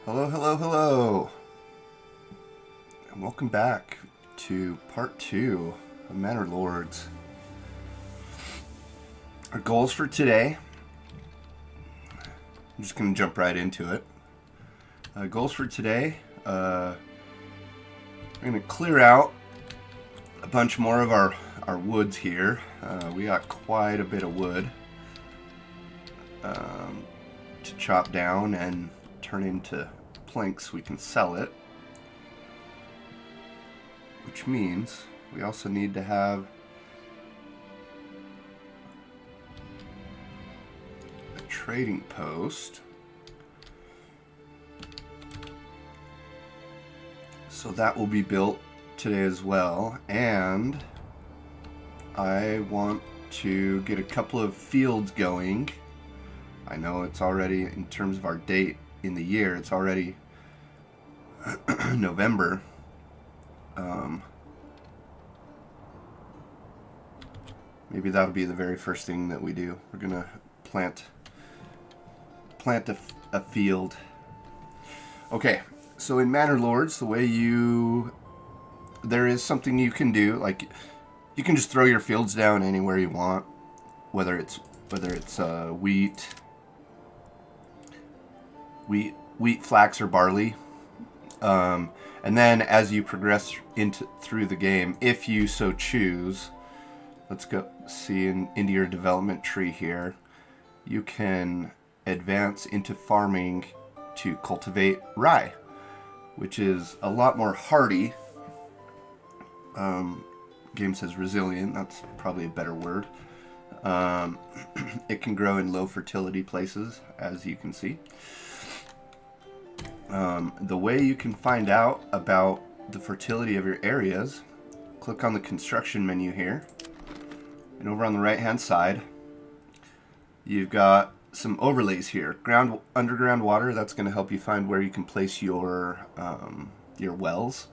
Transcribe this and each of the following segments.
Hello, hello, hello, and welcome back to part 2 of Manor Lords. Our goals for today, I'm just going to jump right into it. Goals for today, we're going to clear out a bunch more of our woods here. We got quite a bit of wood to chop down and turn into planks. We can sell it, which means we also need to have a trading post. So that will be built today as well, and I want to get a couple of fields going. I know it's already, in terms of our date in the year, it's already November. Maybe that'll be the very first thing that we do. We're gonna plant a field. Okay, so in Manor Lords, there is something you can do. Like, you can just throw your fields down anywhere you want, whether it's wheat, flax, or barley. And then as you progress through the game, if you so choose, let's go see into your development tree here. You can advance into farming to cultivate rye, which is a lot more hardy. Game says resilient. That's probably a better word. It can grow in low fertility places, as you can see. The way you can find out about the fertility of your areas, click on the construction menu here, and over on the right hand side you've got some overlays here. Underground water, that's going to help you find where you can place your wells.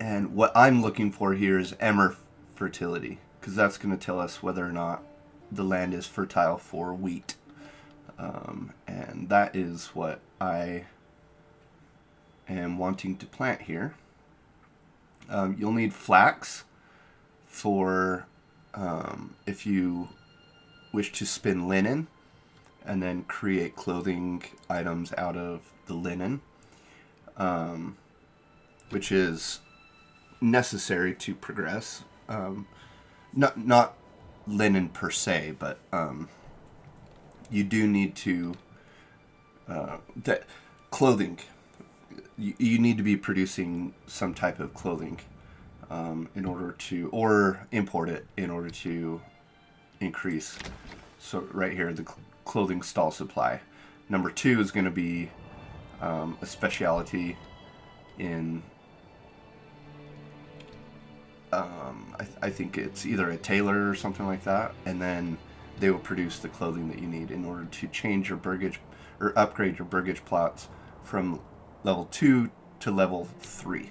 And what I'm looking for here is emmer fertility, because that's going to tell us whether or not the land is fertile for wheat. And that is what I am wanting to plant here. You'll need flax for if you wish to spin linen and then create clothing items out of the linen, which is necessary to progress. Not linen per se, but you do need to that clothing. You need to be producing some type of clothing in order to, or import it in order to increase. So right here, the clothing stall supply. Number 2 is going to be a specialty in I think it's either a tailor or something like that, and then they will produce the clothing that you need in order to change your burgage or upgrade your burgage plots from level 2 to level 3.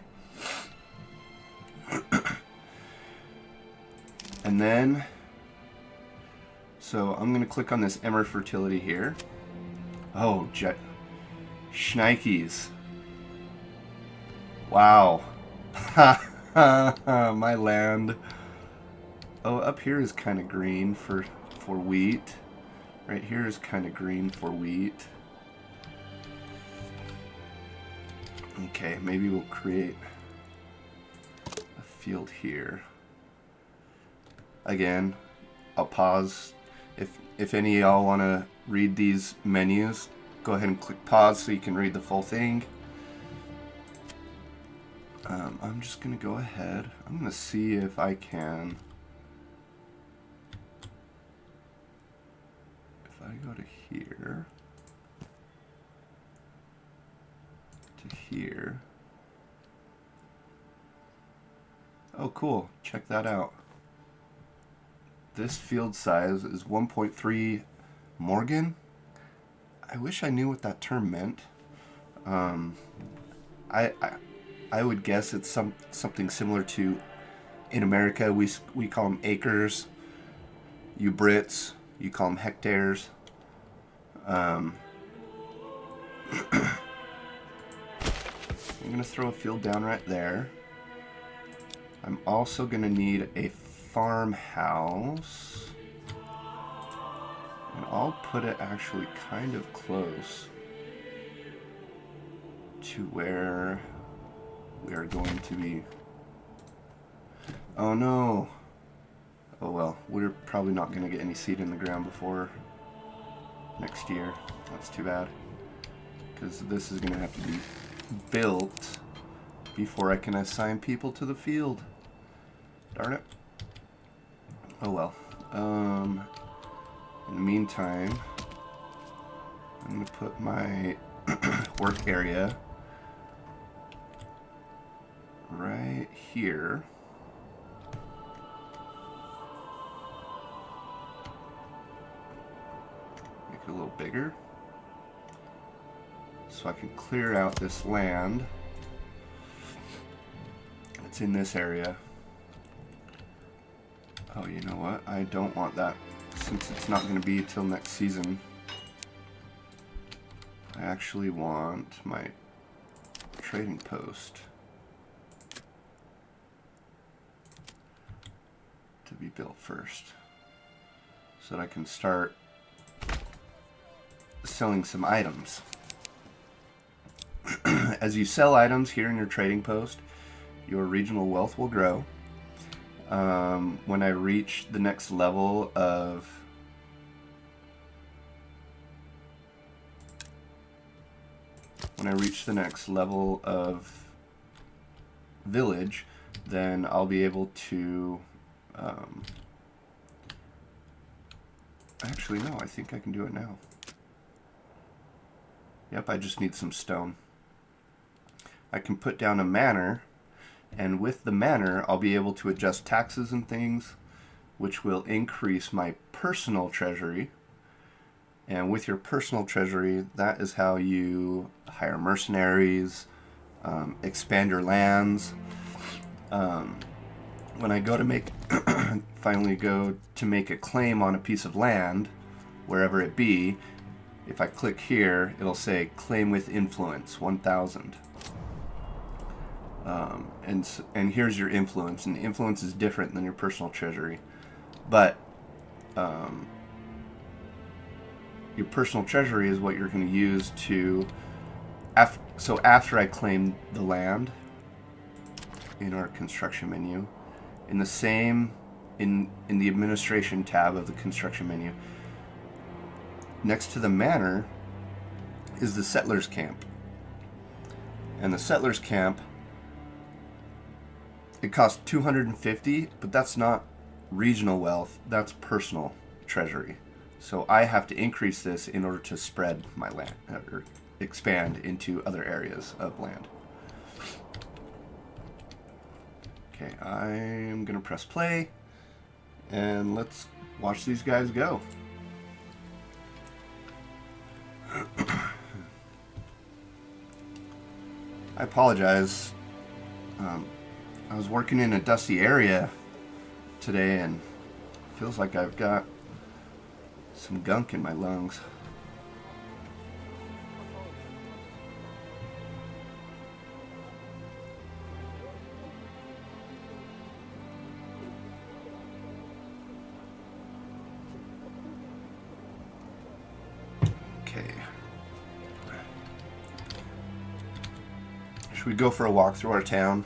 And then, so I'm going to click on this emmer fertility here. Oh, shnikes. Wow. My land. Oh, up here is kind of green for wheat. Right here is kind of green for wheat. Okay, maybe we'll create a field here. Again, I'll pause. If any of y'all want to read these menus, go ahead and click pause so you can read the full thing. I'm just going to go ahead. I'm going to see if I can. If I go to here, to here. Oh, cool. Check that out. This field size is 1.3 Morgan. I wish I knew what that term meant. I would guess it's something similar to, in America we call them acres. You Brits, you call them hectares. I'm going to throw a field down right there. I'm also going to need a farmhouse. And I'll put it actually kind of close to where we are going to be. Oh no. Oh well, we're probably not going to get any seed in the ground before next year. That's too bad. Because this is going to have to be built before I can assign people to the field. Darn it. Oh well. In the meantime, I'm going to put my work area right here. Make it a little bigger, so I can clear out this land that's in this area. Oh, you know what? I don't want that, since it's not going to be till next season. I actually want my trading post to be built first, so that I can start selling some items. As you sell items here in your trading post, your regional wealth will grow. When I reach the next level of village, then I'll be able to actually no, I think I can do it now. Yep, I just need some stone. I can put down a manor, and with the manor I'll be able to adjust taxes and things, which will increase my personal treasury. And with your personal treasury, that is how you hire mercenaries, expand your lands. When I go to make finally go to make a claim on a piece of land, wherever it be, if I click here, it'll say claim with influence 1000. And here's your influence, and influence is different than your personal treasury, but your personal treasury is what you're going to use to after I claim the land in our construction menu, in the administration tab of the construction menu, next to the manor is the settlers camp. And the settlers camp, it costs 250, but that's not regional wealth, that's personal treasury. So I have to increase this in order to spread my land, or expand into other areas of land. Okay, I'm gonna press play, and let's watch these guys go. I apologize. I was working in a dusty area today, and it feels like I've got some gunk in my lungs. Okay. Should we go for a walk through our town?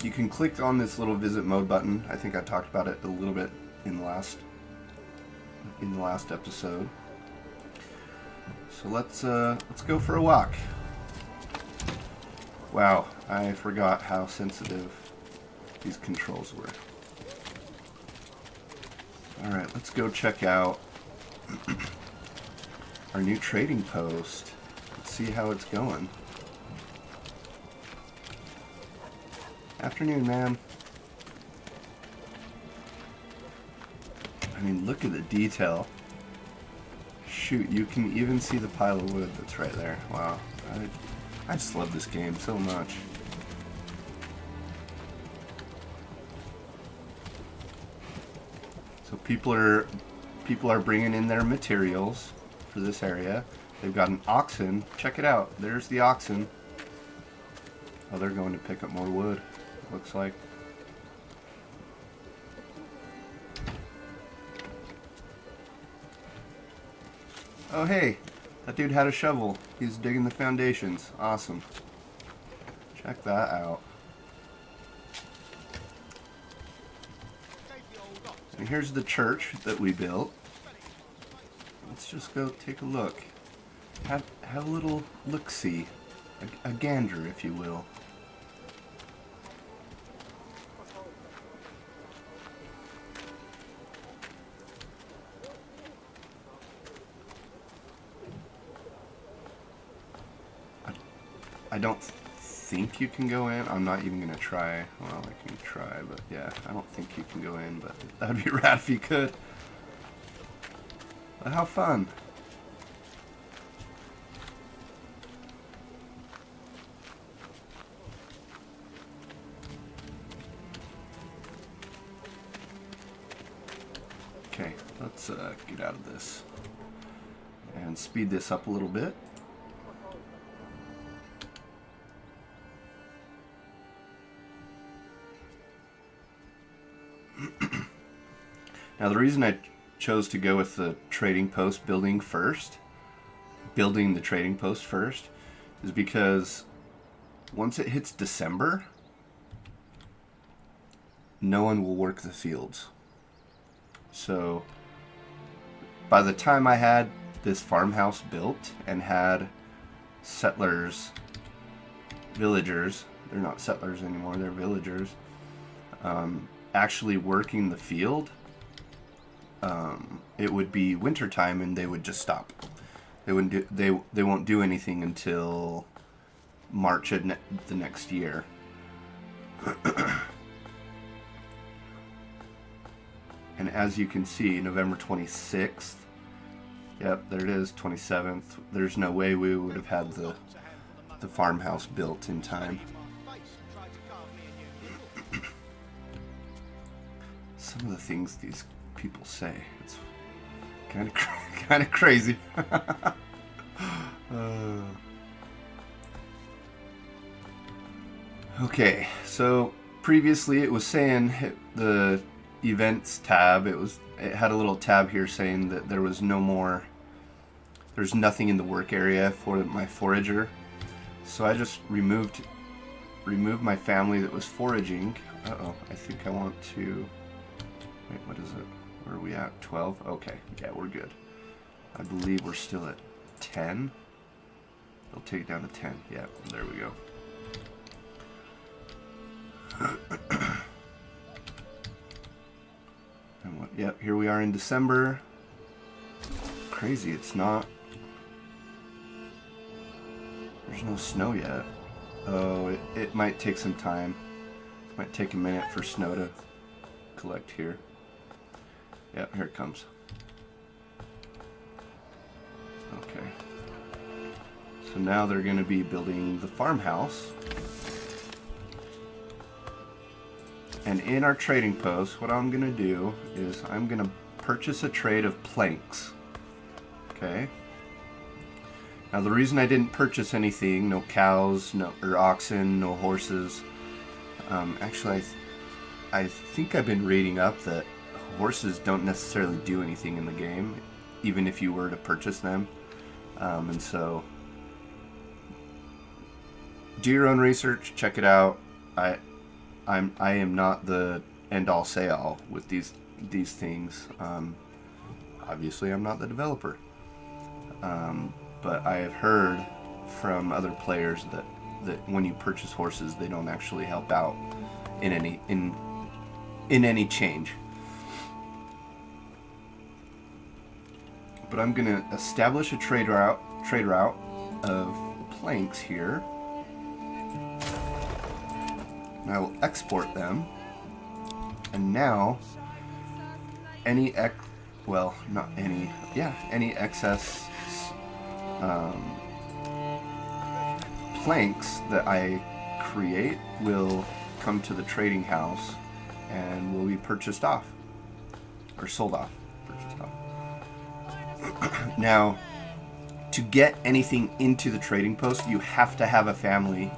You can click on this little visit mode button. I think I talked about it a little bit in the last episode. So let's go for a walk. Wow, I forgot how sensitive these controls were. All right, let's go check out our new trading post. Let's see how it's going. Afternoon, ma'am. I mean, look at the detail. Shoot, you can even see the pile of wood that's right there. Wow. I just love this game so much. So people are bringing in their materials for for this area. They've got an oxen. Check it out. There's the oxen. Oh, they're going to pick up more wood, looks like. Oh, hey. That dude had a shovel. He's digging the foundations. Awesome. Check that out. And here's the church that we built. Let's just go take a look. Have a little look-see. A gander, if you will. I don't think you can go in. I'm not even going to try. Well, I can try, but yeah, I don't think you can go in, but that'd be rad if you could. But how fun. Okay, let's get out of this and speed this up a little bit. Now the reason I chose to go with the trading post building the trading post first, is because once it hits December, no one will work the fields. So by the time I had this farmhouse built and had settlers, villagers, they're not settlers anymore, they're villagers, actually working the field, it would be wintertime and they would just stop. They wouldn't do, they won't do anything until March of the next year. And as you can see, November 26th, yep, there it is, 27th. There's no way we would have had the farmhouse built in time. Some of the things these people say, it's kind of crazy. Okay, so previously it was saying the events tab, it had a little tab here saying that there's nothing in the work area for my forager. So I just removed my family that was foraging. I think I want to, wait, what is it? Where are we at? 12? Okay, yeah, we're good. I believe we're still at 10. They'll take it down to 10. Yeah, there we go. And what? Yep, here we are in December. Crazy, it's not. There's no snow yet. Oh, it might take some time. It might take a minute for snow to collect here. Yep, here it comes. Okay. So now they're going to be building the farmhouse. And in our trading post, what I'm going to do is I'm going to purchase a trade of planks. Okay. Now the reason I didn't purchase anything, no cows, or oxen, no horses. Actually, I think I've been reading up that horses don't necessarily do anything in the game, even if you were to purchase them. And so, do your own research. Check it out. I am not the end-all say-all with these things. Obviously, I'm not the developer. But I have heard from other players that when you purchase horses, they don't actually help out in any change. But I'm gonna establish a trade route of planks here. And I will export them. And now any excess planks that I create will come to the trading house and will be purchased off or sold off. Now, to get anything into the trading post, you have to have a family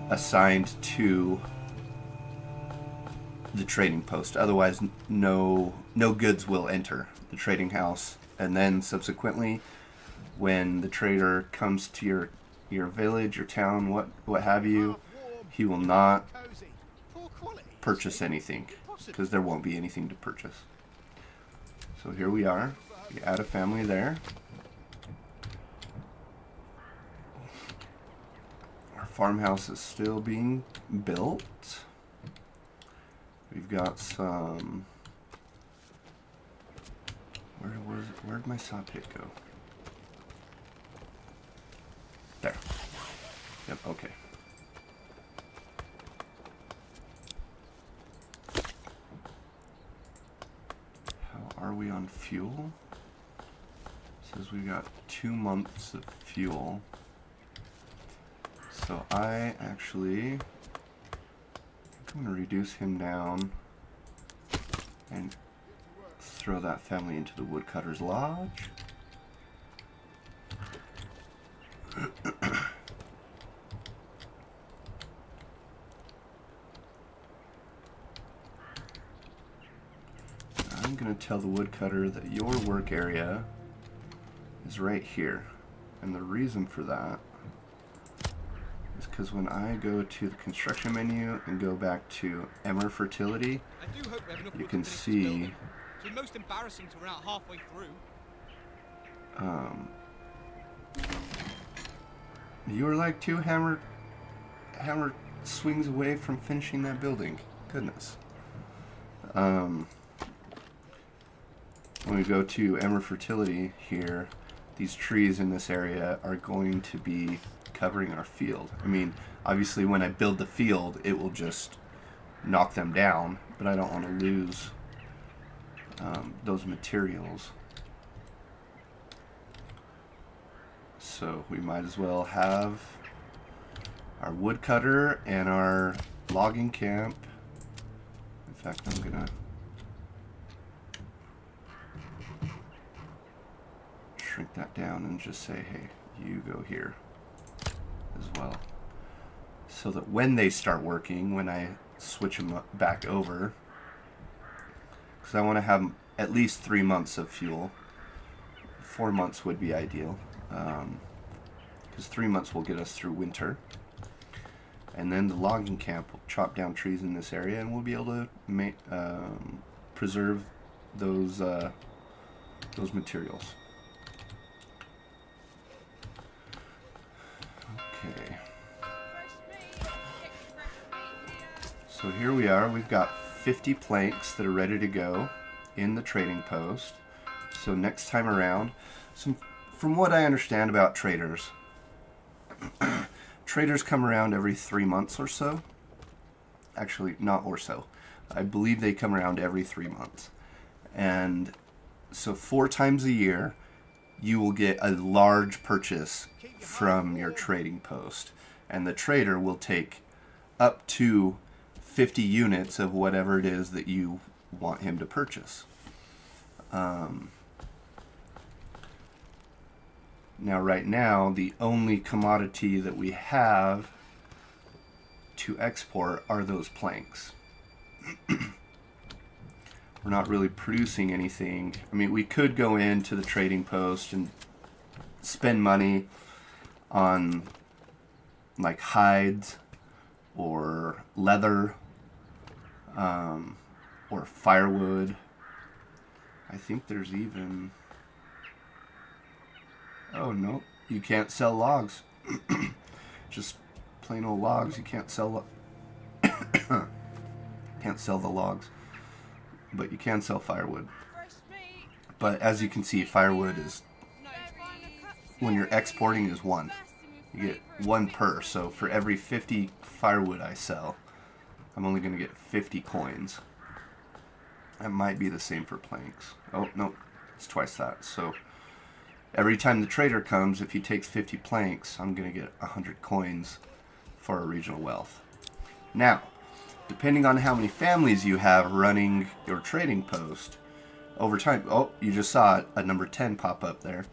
assigned to the trading post. Otherwise, no goods will enter the trading house. And then subsequently, when the trader comes to your village, your town, what have you, he will not purchase anything because there won't be anything to purchase. So here we are. We add a family there. Our farmhouse is still being built. We've got some... Where'd my saw pit go? There. Yep, okay. How are we on fuel? It says we got 2 months of fuel. So I actually... I'm going to reduce him down and throw that family into the woodcutter's lodge. I'm going to tell the woodcutter that your work area is right here. And the reason for that is because when I go to the construction menu and go back to Emmer Fertility, you can see it's most embarrassing to run out halfway through. You were like 2 hammer swings away from finishing that building. Goodness. When we go to Emmer Fertility here, these trees in this area are going to be covering our field. I mean, obviously when I build the field, it will just knock them down, but I don't want to lose those materials. So we might as well have our woodcutter and our logging camp. In fact, I'm gonna shrink that down and just say, hey, you go here as well. So that when they start working, when I switch them back over, because I want to have at least 3 months of fuel. 4 months would be ideal, because 3 months will get us through winter. And then the logging camp will chop down trees in this area, and we'll be able to preserve those materials. Okay. So here we are. We've got 50 planks that are ready to go in the trading post. So next time around, from what I understand about traders, traders come around every 3 months or so. Actually, not or so. I believe they come around every 3 months. And so 4 times a year, you will get a large purchase from your trading post. And the trader will take up to 50 units of whatever it is that you want him to purchase. Now, right now, the only commodity that we have to export are those planks. We're not really producing anything. I mean, we could go into the trading post and spend money on like hides or leather or firewood. I think there's even... Oh, no. You can't sell logs. Just plain old logs. You can't sell... can't sell the logs. But you can sell firewood. But as you can see, firewood is... When you're exporting is 1. You get 1 per. So for every 50 firewood I sell, I'm only going to get 50 coins. That might be the same for planks. Oh, no. It's twice that. So... every time the trader comes, if he takes 50 planks, I'm going to get 100 coins for a regional wealth. Now, depending on how many families you have running your trading post, over time... Oh, you just saw a number 10 pop up there.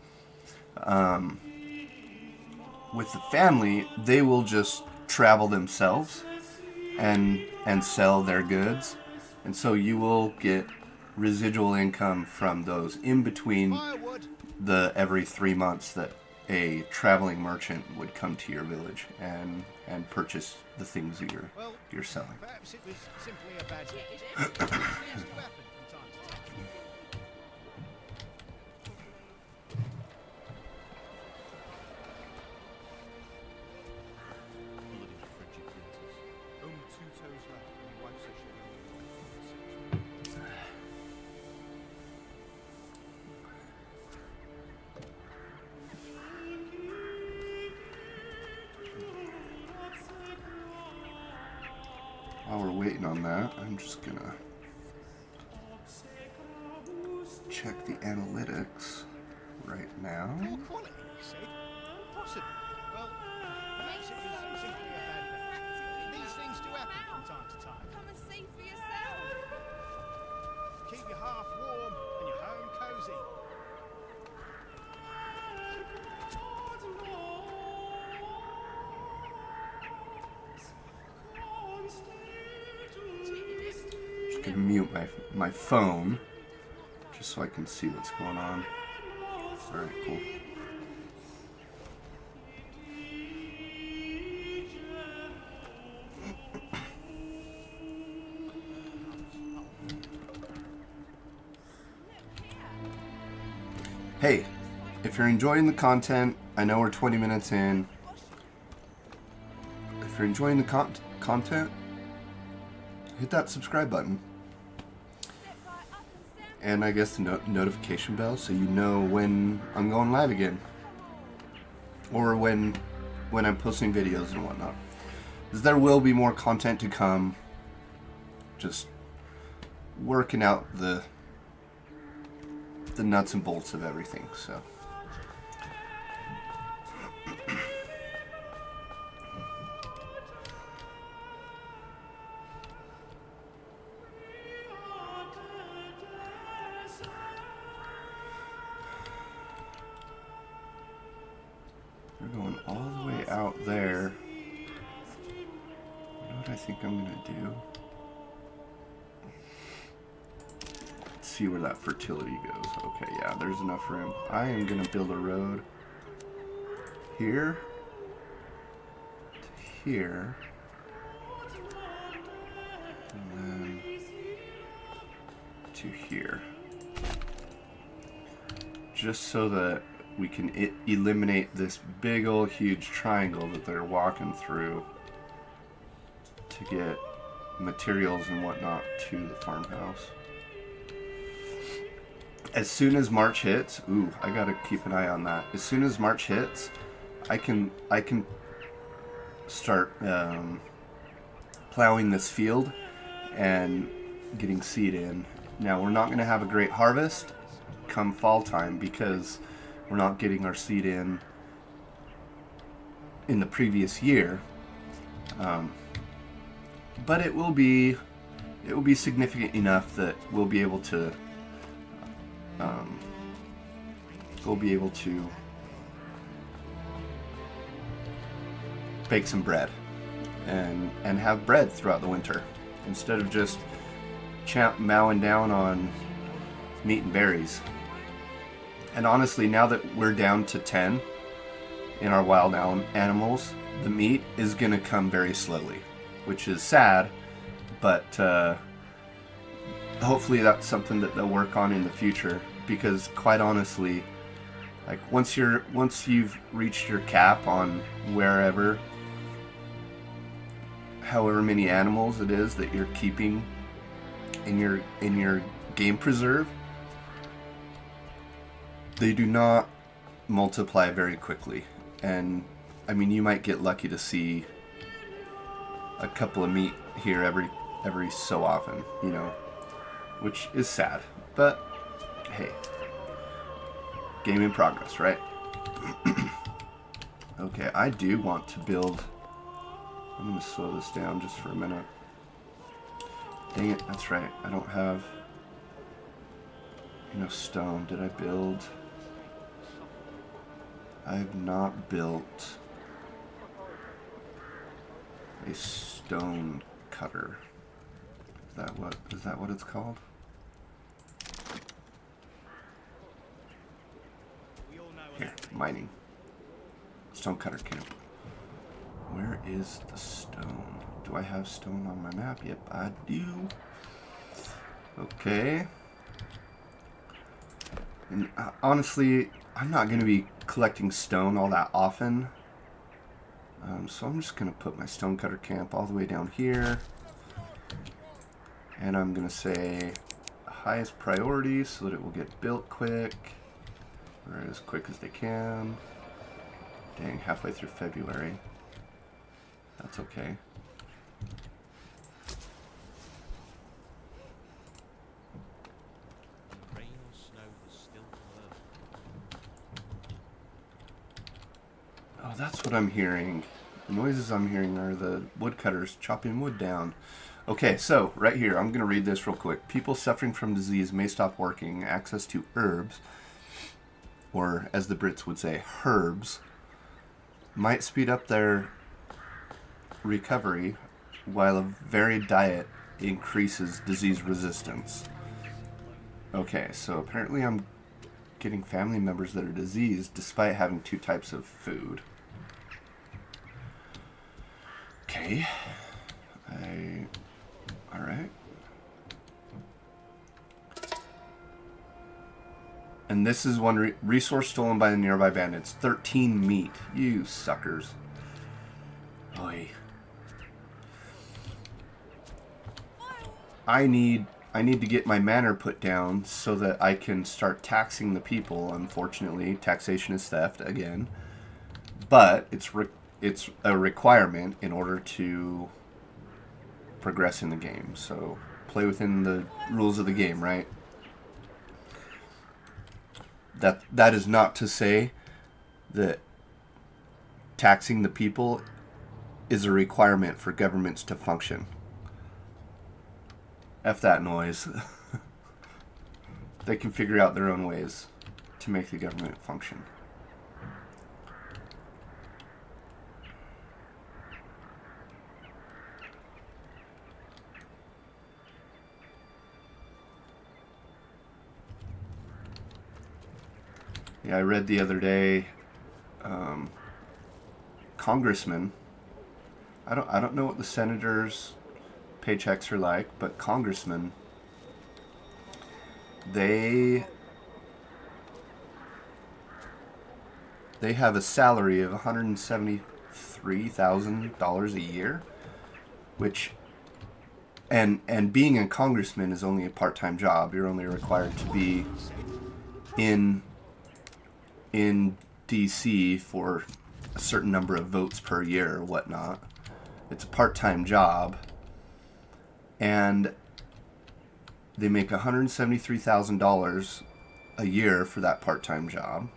With the family, they will just travel themselves and sell their goods, and so you will get residual income from those in between Firewood. the every 3 months that a traveling merchant would come to your village and purchase the things that Well, you're selling. perhaps it was simply a bad day. Things do happen from time to time. Bloody frigid winters. Only 2 toes left, and your wife says she'll be on the 6. While we're waiting on that, I'm just gonna check the analytics right now. Poor quality, you say? Possibly. Well, perhaps it was simply a bad day. These things do happen from time to time. Come and see for yourself. Keep your hearth warm and your home cozy. Just gonna mute my phone just so I can see what's going on. Alright, cool. Hey, if you're enjoying the content, I know we're 20 minutes in. If you're enjoying the content, hit that subscribe button. And I guess the notification bell so you know when I'm going live again. Or when I'm posting videos and whatnot. Because there will be more content to come. Just working out the nuts and bolts of everything, so. We're going all the way out there. You know what I think I'm gonna do? Let's see where that fertility goes. Okay, yeah, there's enough room. I am gonna build a road here to here, and then to here, just so that we can eliminate this big old huge triangle that they're walking through to get materials and whatnot to the farmhouse. As soon as March hits, ooh, I gotta keep an eye on that. As soon as March hits, I can start plowing this field and getting seed in. Now we're not gonna have a great harvest come fall time because we're not getting our seed in the previous year, but it will be significant enough that we'll be able to bake some bread and have bread throughout the winter instead of just mowing down on meat and berries. And honestly, now that we're down to 10 in our wild animals, the meat is going to come very slowly, which is sad, but hopefully that's something that they'll work on in the future, because quite honestly, like once you've reached your cap on however many animals it is that you're keeping in your game preserve, they do not multiply very quickly. And I mean, you might get lucky to see a couple of meat here every so often, you know, which is sad, but hey, game in progress, right? Okay, I do want to build. I'm gonna slow this down just for a minute. Dang it, that's right, I don't have enough stone. Did I build? I've not built a stone cutter. Is that what it's called? We all know what Here, that means. mining. Stone cutter camp. Where is the stone? Do I have stone on my map? Yep, I do. Okay. And honestly, I'm not going to be collecting stone all that often. So I'm just going to put my stone cutter camp all the way down here. And I'm going to say highest priority so that it will get built quick. Or as quick as they can. Dang, halfway through February. That's okay. Rain or snow, there's still work. Oh, that's what I'm hearing. The noises I'm hearing are the woodcutters chopping wood down. Okay, so right here, I'm going to read this real quick. People suffering from disease may stop working. Access to herbs, or as the Brits would say, herbs, might speed up their recovery, while a varied diet increases disease resistance. Okay, so apparently I'm getting family members that are diseased despite having 2 types of food. Okay. Alright. And this is one resource stolen by the nearby bandits. 13 meat. You suckers. Oy. I need to get my manor put down so that I can start taxing the people. Unfortunately, taxation is theft again. But it's a requirement in order to progress in the game. So play within the rules of the game, right? That is not to say that taxing the people is a requirement for governments to function. F that noise. They can figure out their own ways to make the government function. Yeah, I read the other day, congressmen. I don't know what the senators' paychecks are like, but congressmen, they have a salary of $173,000 a year, which and being a congressman is only a part-time job. You're only required to be in DC for a certain number of votes per year or whatnot. It's a part-time job, and they make $173,000 a year for that part-time job.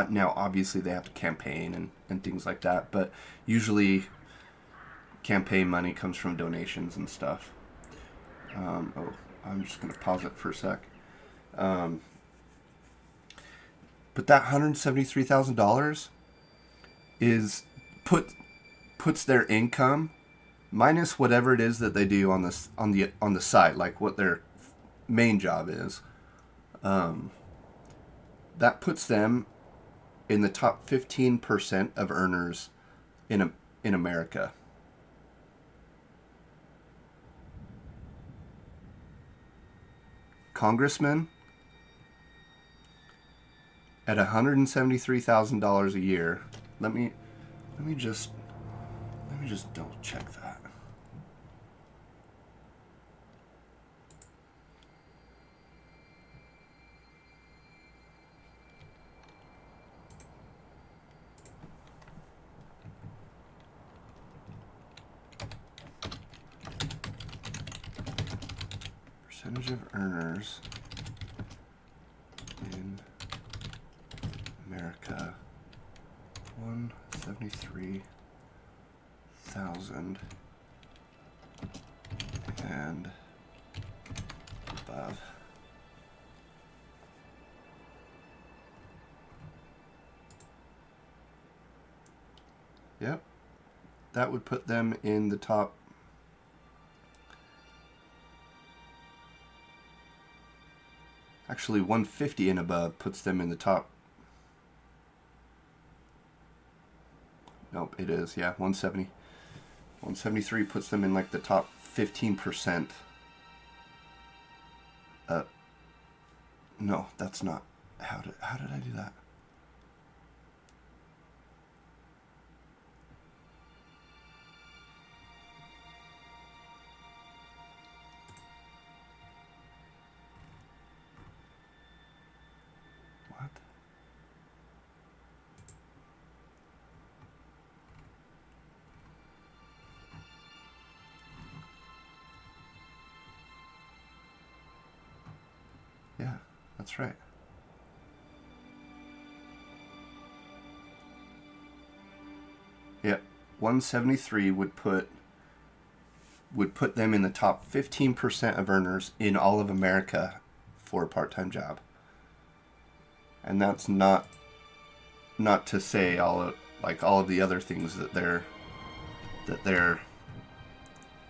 Now, obviously, they have to campaign and things like that, but usually campaign money comes from donations and stuff. I'm just going to pause it for a sec. But that $173,000 is puts their income minus whatever it is that they do on the side, like what their main job is. That puts them in the top 15% of earners in America. Congressmen at $173,000 a year. Let me just double check that. Percentage of earners in America. 173,000 and above. that would put them in the top. Actually, 150 and above puts them in the top. Nope, it is. Yeah, 170. 173 puts them in like the top 15%. No, that's not. How did I do that? What? Yeah, that's right. Yep, 173 would put them in the top 15% of earners in all of America for a part-time job. And that's not to say all of the other things that they're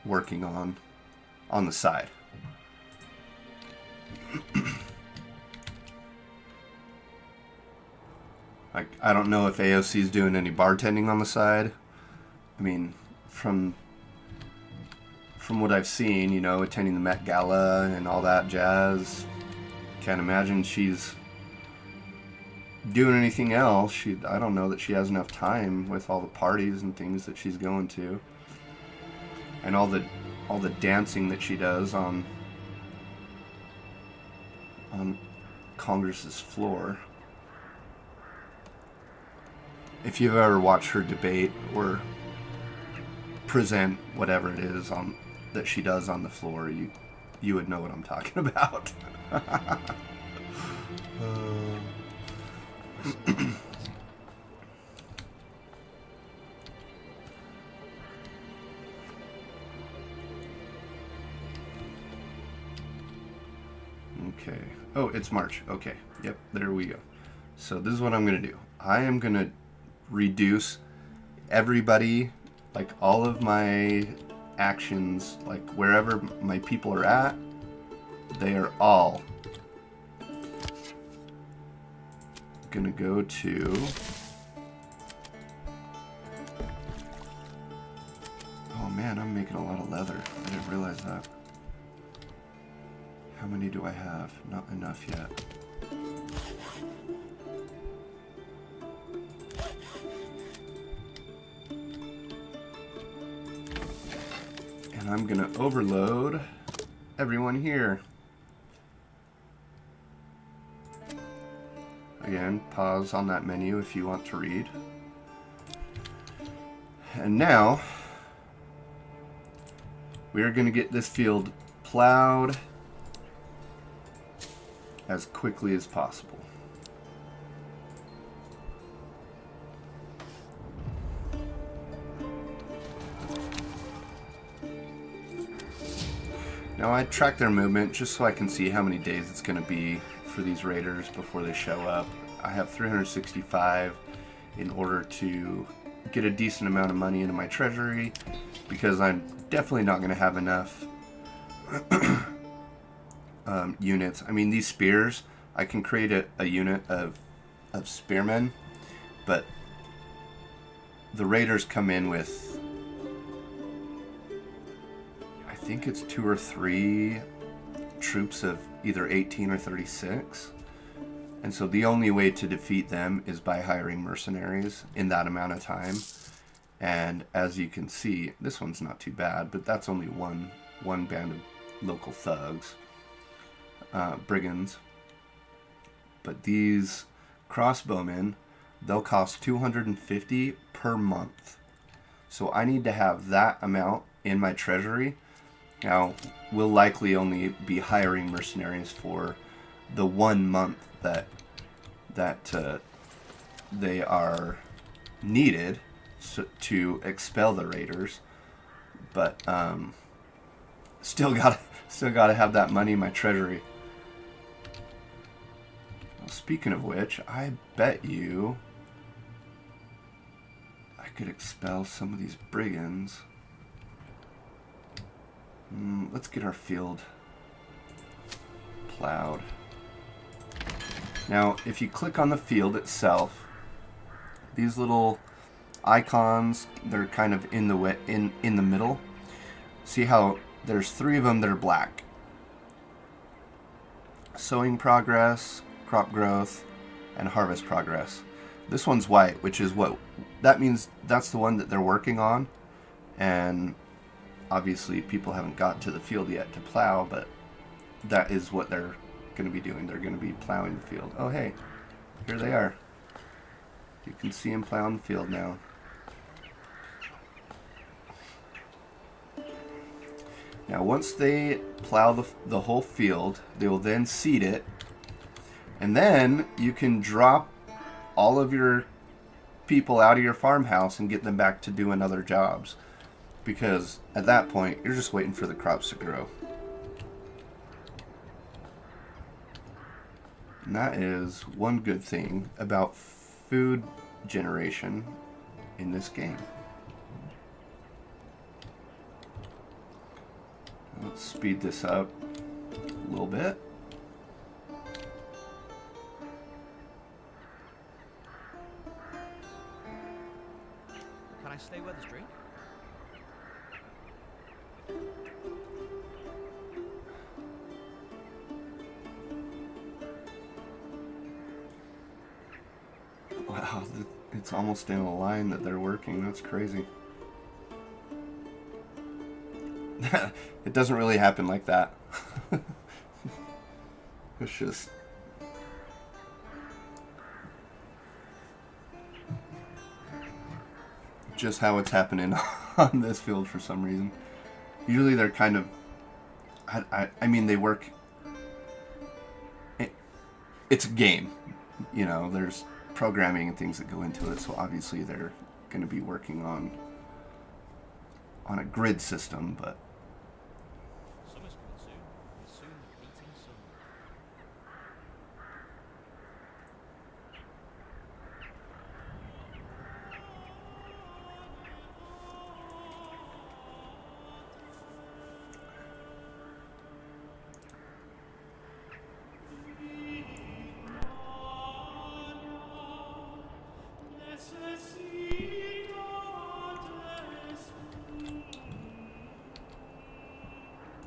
working on the side. Like, I don't know if AOC is doing any bartending on the side. I mean, from what I've seen, you know, attending the Met Gala and all that jazz, can't imagine she's doing anything else. I don't know that she has enough time with all the parties and things that she's going to, and all the dancing that she does on Congress's floor. If you've ever watched her debate or present whatever it is that she does on the floor, you would know what I'm talking about. Okay. Oh, it's March. Okay. Yep, there we go. So this is what I'm going to do. I am going to reduce everybody, like all of my actions, like wherever my people are at, they are all going to go to... Oh man, I'm making a lot of leather. I didn't realize that. How many do I have? Not enough yet. And I'm gonna overload everyone here. Again, pause on that menu if you want to read. And now, we are gonna get this field plowed as quickly as possible. Now I track their movement just so I can see how many days it's going to be for these raiders before they show up. I have 365 in order to get a decent amount of money into my treasury, because I'm definitely not going to have enough units. I mean, these spears, I can create a unit of spearmen, but the raiders come in with, I think it's 2 or 3 troops of either 18 or 36. And so the only way to defeat them is by hiring mercenaries in that amount of time. And as you can see, this one's not too bad, but that's only one band of local thugs, brigands. But these crossbowmen, they'll cost 250 per month. So I need to have that amount in my treasury. Now, we'll likely only be hiring mercenaries for the 1 month that they are needed to expel the raiders, but still gotta have that money in my treasury. Well, speaking of which, I bet you I I could expel some of these brigands. Let's get our field plowed. Now, if you click on the field itself, these little icons, they're kind of in the middle. See how there's 3 of them that are black. Sowing progress, crop growth, and harvest progress. This one's white, which is what that means. That's the one that they're working on, and obviously people haven't got to the field yet to plow, but that is what they're going to be doing. They're going to be plowing the field. Oh, hey, here they are. You can see them plowing the field now. Now, once they plow the whole field, they will then seed it, and then you can drop all of your people out of your farmhouse and get them back to doing other jobs. Because at that point, you're just waiting for the crops to grow. And that is one good thing about food generation in this game. Let's speed this up a little bit. Can I stay where there's drink? Wow, it's almost in a line that they're working. That's crazy. It doesn't really happen like that. It's just how it's happening on this field for some reason. Usually they're kind of, I mean, they work. It's a game, you know. There's programming and things that go into it, so obviously they're going to be working on a grid system, but Summer's coming soon. And soon the beating sun.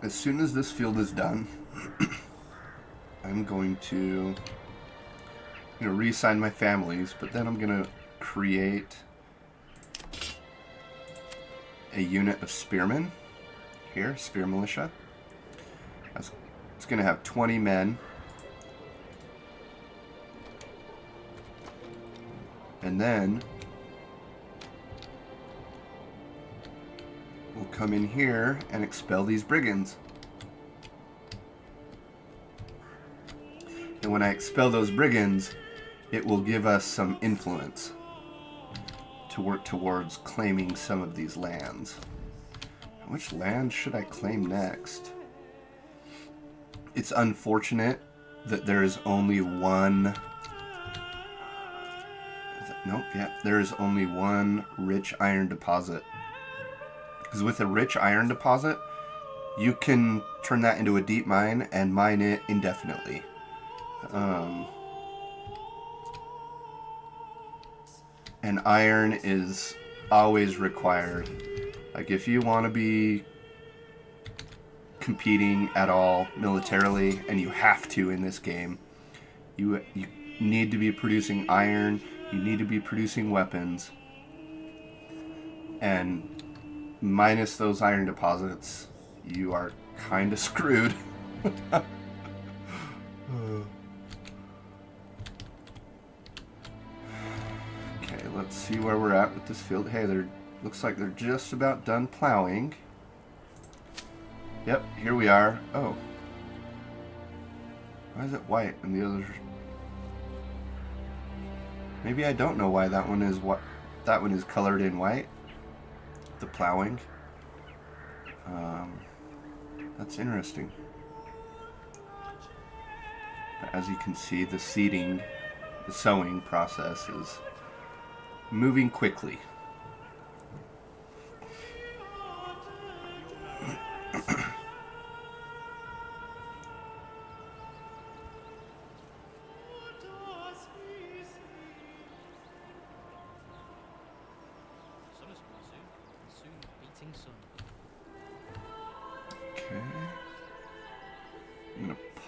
as soon as this field is done, I'm going to, reassign my families, but then I'm going to create a unit of spearmen here, spear militia. It's going to have 20 men. And then we'll come in here and expel these brigands. And when I expel those brigands, it will give us some influence to work towards claiming some of these lands. Which land should I claim next? It's unfortunate that there is only one... Nope, yeah, there is only one rich iron deposit. Because with a rich iron deposit, you can turn that into a deep mine and mine it indefinitely. And iron is always required. Like, if you want to be competing at all militarily, and you have to in this game, you need to be producing iron, you need to be producing weapons, and minus those iron deposits, you are kind of screwed. Okay, let's see where we're at with this field. Hey, looks like they're just about done plowing. Yep, here we are. Oh. Why is it white and the others... Maybe I don't know why that one is colored in white. The plowing. That's interesting. But as you can see, the seeding, the sowing process is moving quickly.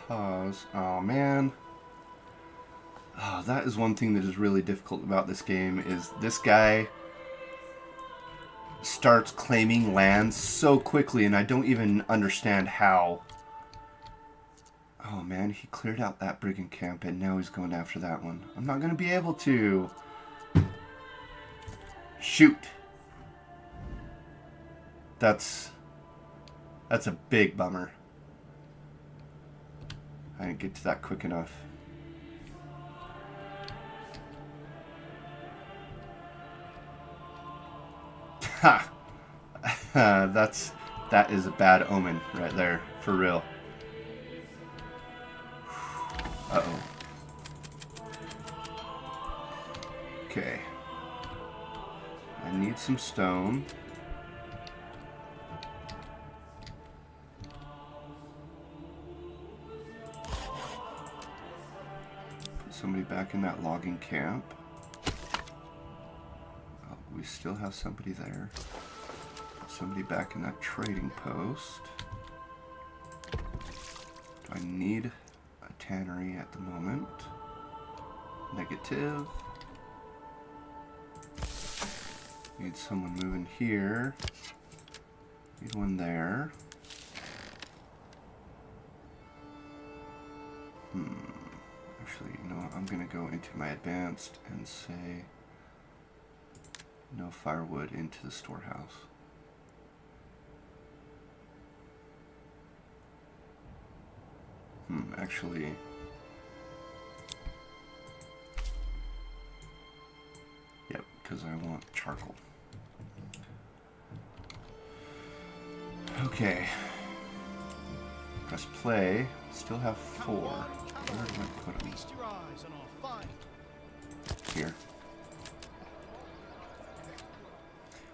pause. Oh man. Oh, that is one thing that is really difficult about this game is this guy starts claiming lands so quickly and I don't even understand how. Oh man, he cleared out that brigand camp and now he's going after that one. I'm not going to be able to. Shoot. That's a big bummer. I didn't get to that quick enough. Ha! That is a bad omen right there, for real. Uh-oh. Okay. I need some stone. Put somebody back in that logging camp. Oh, we still have somebody there. Put somebody back in that trading post. Do I need a tannery at the moment? Negative. Need someone moving here. Need one there. Actually, you know what? I'm gonna go into my advanced and say no firewood into the storehouse. Actually, yep, because I want charcoal. Okay. Press play. Still have 4. Where do I put them? Feast your eyes on our find. Here.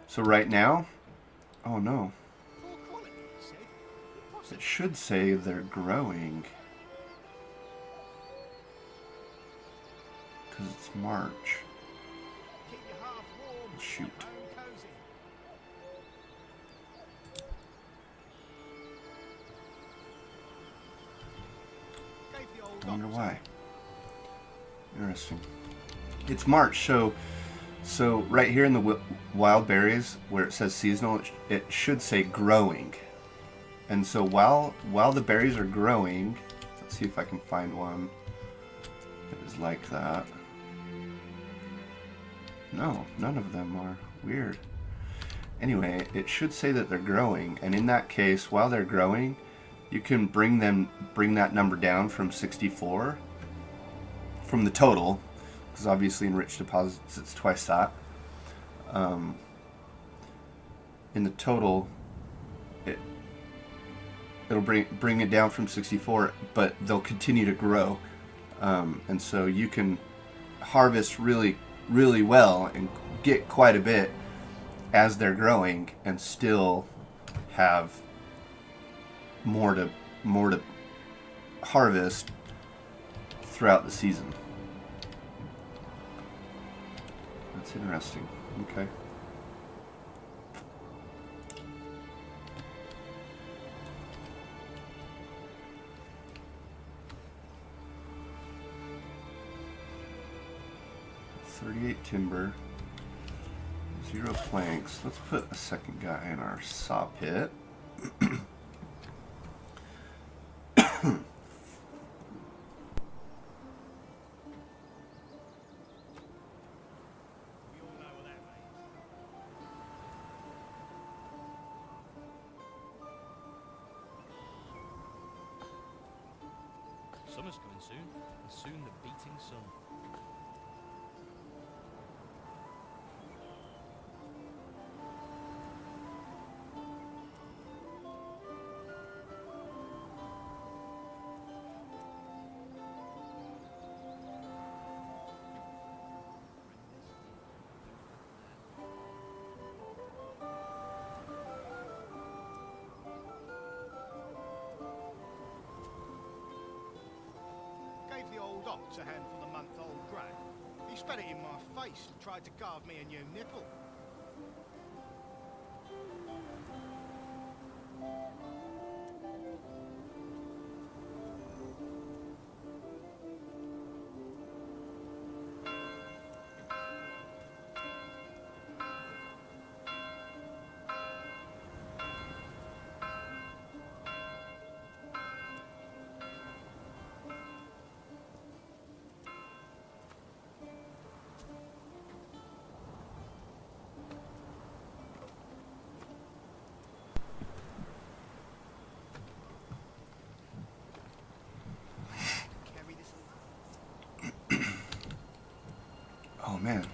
So right now, oh no, Poor quality, you said. Impossible. it should say they're growing. Because it's March. Keep your heart warm. Shoot. Home cozy. Gave the old I wonder ox why. Interesting. It's March, so right here in the wild berries where it says seasonal, it should say growing. And so while the berries are growing, let's see if I can find one that is like that. No, none of them are. Weird. Anyway, it should say that they're growing, and in that case, while they're growing, you can bring that number down from 64 from the total, because obviously in rich deposits it's twice that. In the total, it'll bring it down from 64, but they'll continue to grow, and so you can harvest really well and get quite a bit as they're growing and still have more to harvest throughout the season. That's interesting. Okay. $38 timber, 0 planks. Let's put a second guy in our saw pit. We all know what that means. Summer's coming soon, and soon the beating sun. Gave the old ox a handful of month-old grain. He spat it in my face and tried to carve me a new nipple. man.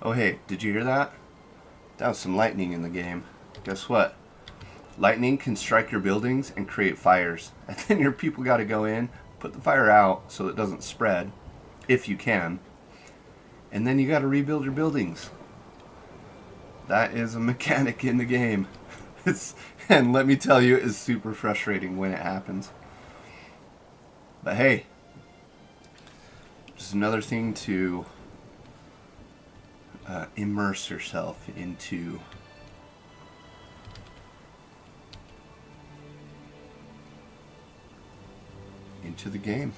Oh, hey, did you hear that? That was some lightning in the game. Guess what? Lightning can strike your buildings and create fires. And then your people got to go in, put the fire out so it doesn't spread, if you can. And then you got to rebuild your buildings. That is a mechanic in the game. And let me tell you, it's super frustrating when it happens. But hey, just another thing to immerse yourself into. Into the game.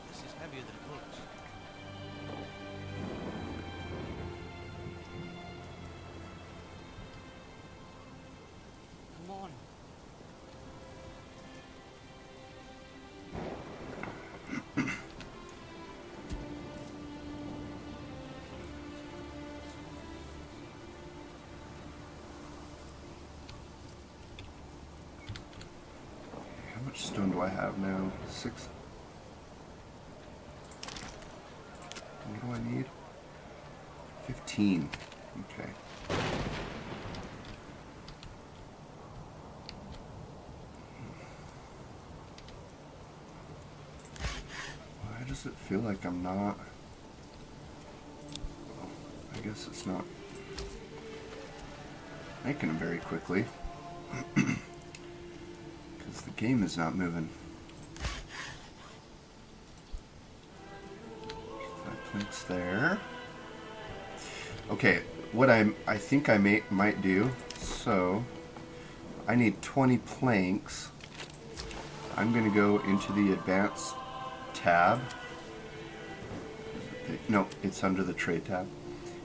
This is heavier than it looks. Come on. How much stone do I have now? 6. What do I need? 15. Okay. Why does it feel like I'm not? Well, I guess it's not making them very quickly. Because the game is not moving. 5 planks there. Okay, what I think I might do, so I need 20 planks. I'm going to go into the advanced tab. No, it's under the trade tab.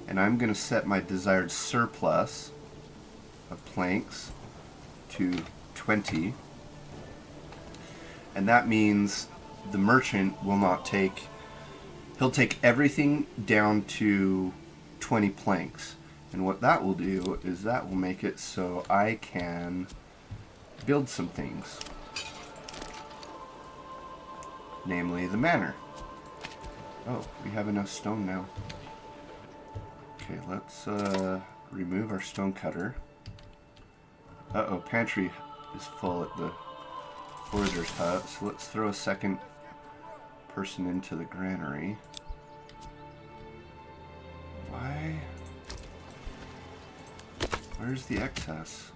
And I'm going to set my desired surplus of planks to 20. And that means the merchant will not take, he'll take everything down to 20 planks. And what that will do is that will make it so I can build some things. Namely the manor. Oh, we have enough stone now. Okay, let's remove our stone cutter. Uh-oh, pantry is full at the forager's hut, so let's throw a second person into the granary. Why? Where's the excess?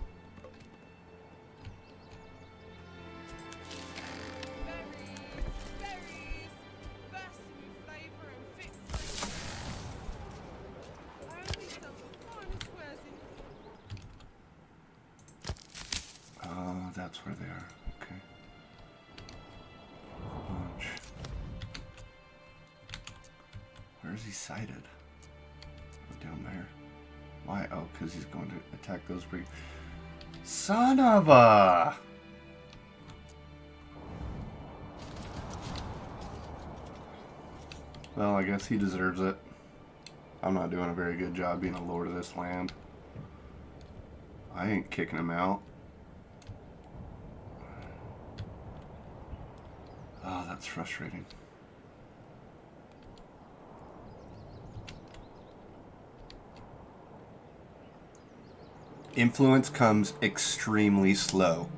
That's where they are. Okay. Launch. Where is he sighted? Oh, down there. Why? Oh, because he's going to attack those brig. Son of a! Well, I guess he deserves it. I'm not doing a very good job being a lord of this land. I ain't kicking him out. Oh, that's frustrating. Influence comes extremely slow.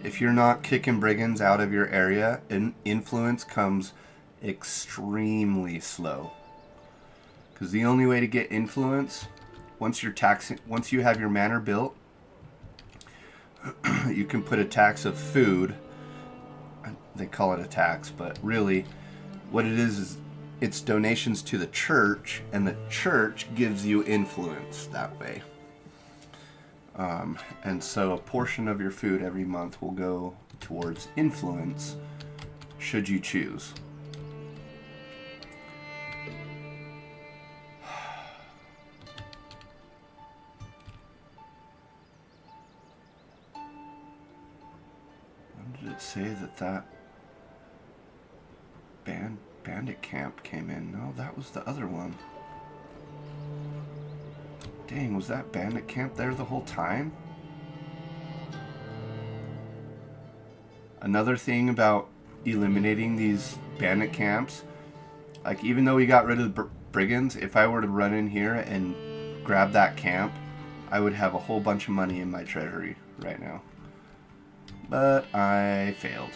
If you're not kicking brigands out of your area, influence comes extremely slow. Because the only way to get influence, once you have your manor built, you can put a tax of food. They call it a tax, but really what it is it's donations to the church, and the church gives you influence that way. And so a portion of your food every month will go towards influence, should you choose. When did it say that bandit camp came in? No, that was the other one. Dang, was that bandit camp there the whole time? Another thing about eliminating these bandit camps, like even though we got rid of the brigands, if I were to run in here and grab that camp, I would have a whole bunch of money in my treasury right now. But I failed.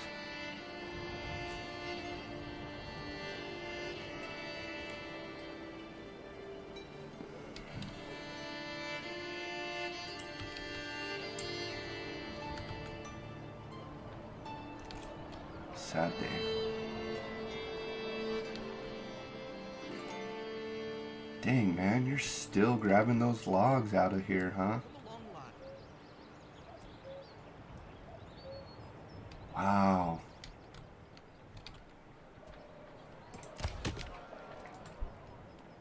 Sad day. Dang, man, you're still grabbing those logs out of here, huh? Come along, lad. Wow.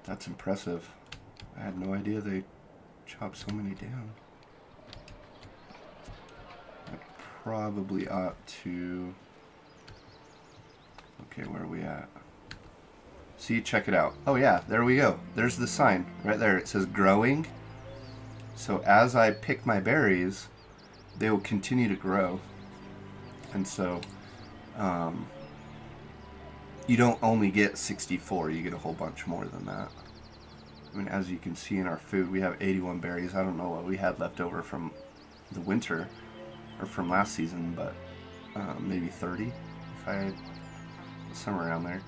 That's impressive. I had no idea they chopped so many down. I probably ought to... Okay, where are we at? See, check it out. Oh yeah, there we go. There's the sign right there. It says growing. So as I pick my berries, they will continue to grow. And so you don't only get 64, you get a whole bunch more than that. I mean, as you can see in our food, we have 81 berries. I don't know what we had left over from the winter or from last season, but maybe 30 if I had somewhere around there.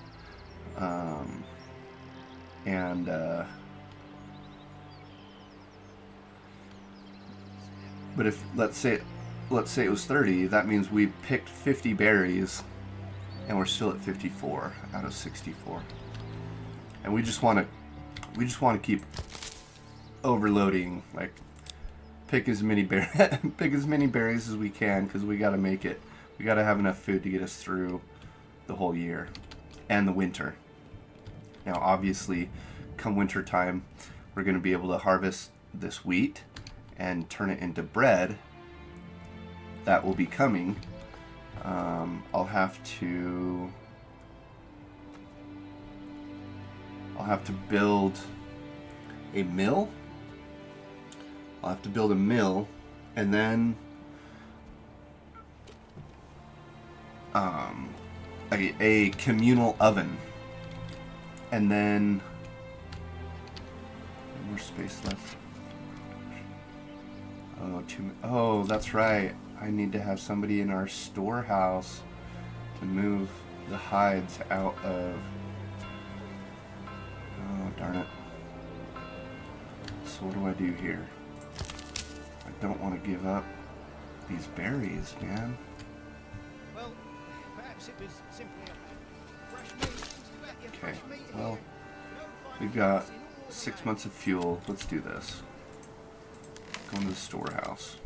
But if let's say it was 30, that means we picked 50 berries and we're still at 54 out of 64. And we just want to keep overloading, like pick as many berries as we can, because we got to make it. We got to have enough food to get us through the whole year and the winter. Now obviously come winter time we're going to be able to harvest this wheat and turn it into bread. That will be coming. I'll have to build a mill. I'll have to build a mill and then a communal oven, and then more space left. Oh, that's right. I need to have somebody in our storehouse to move the hides out of. Oh, darn it. So what do I do here? I don't want to give up these berries, man. Well, perhaps it was simply a fresh meat. Okay, well, we've got 6 months of fuel. Let's do this. Go into the storehouse.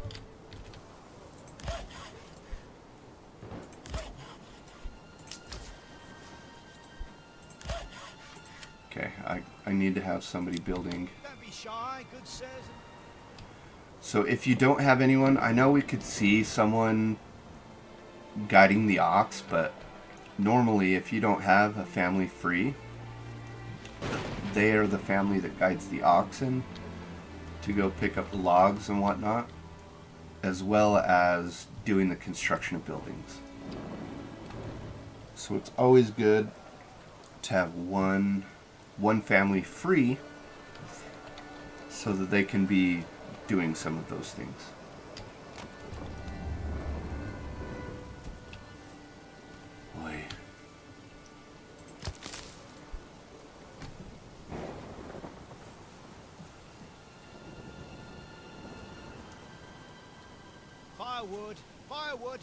Okay, I need to have somebody building. Don't be shy, good sirs. So if you don't have anyone, I know we could see someone guiding the ox, but normally if you don't have a family free, they are the family that guides the oxen to go pick up the logs and whatnot, as well as doing the construction of buildings. So it's always good to have one family free so that they can be doing some of those things. Boy. Firewood, firewood.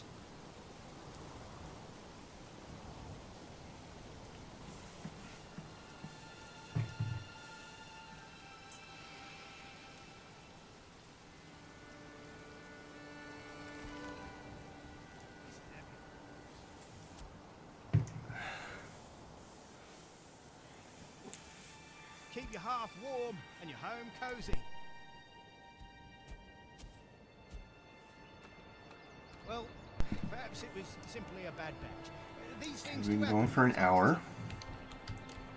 keep your hearth warm and your home cozy. Well, perhaps it was simply a bad batch. These things We've do been happen going for an from time to hour. time.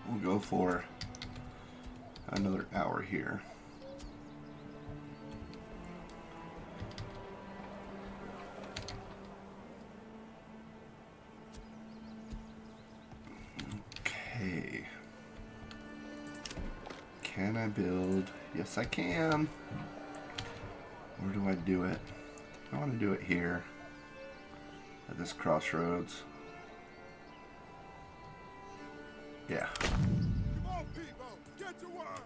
We'll go for another hour here. Okay. Can I build? Yes, I can. Where do I do it? I want to do it here at this crossroads. Yeah. Come on, people, get to work.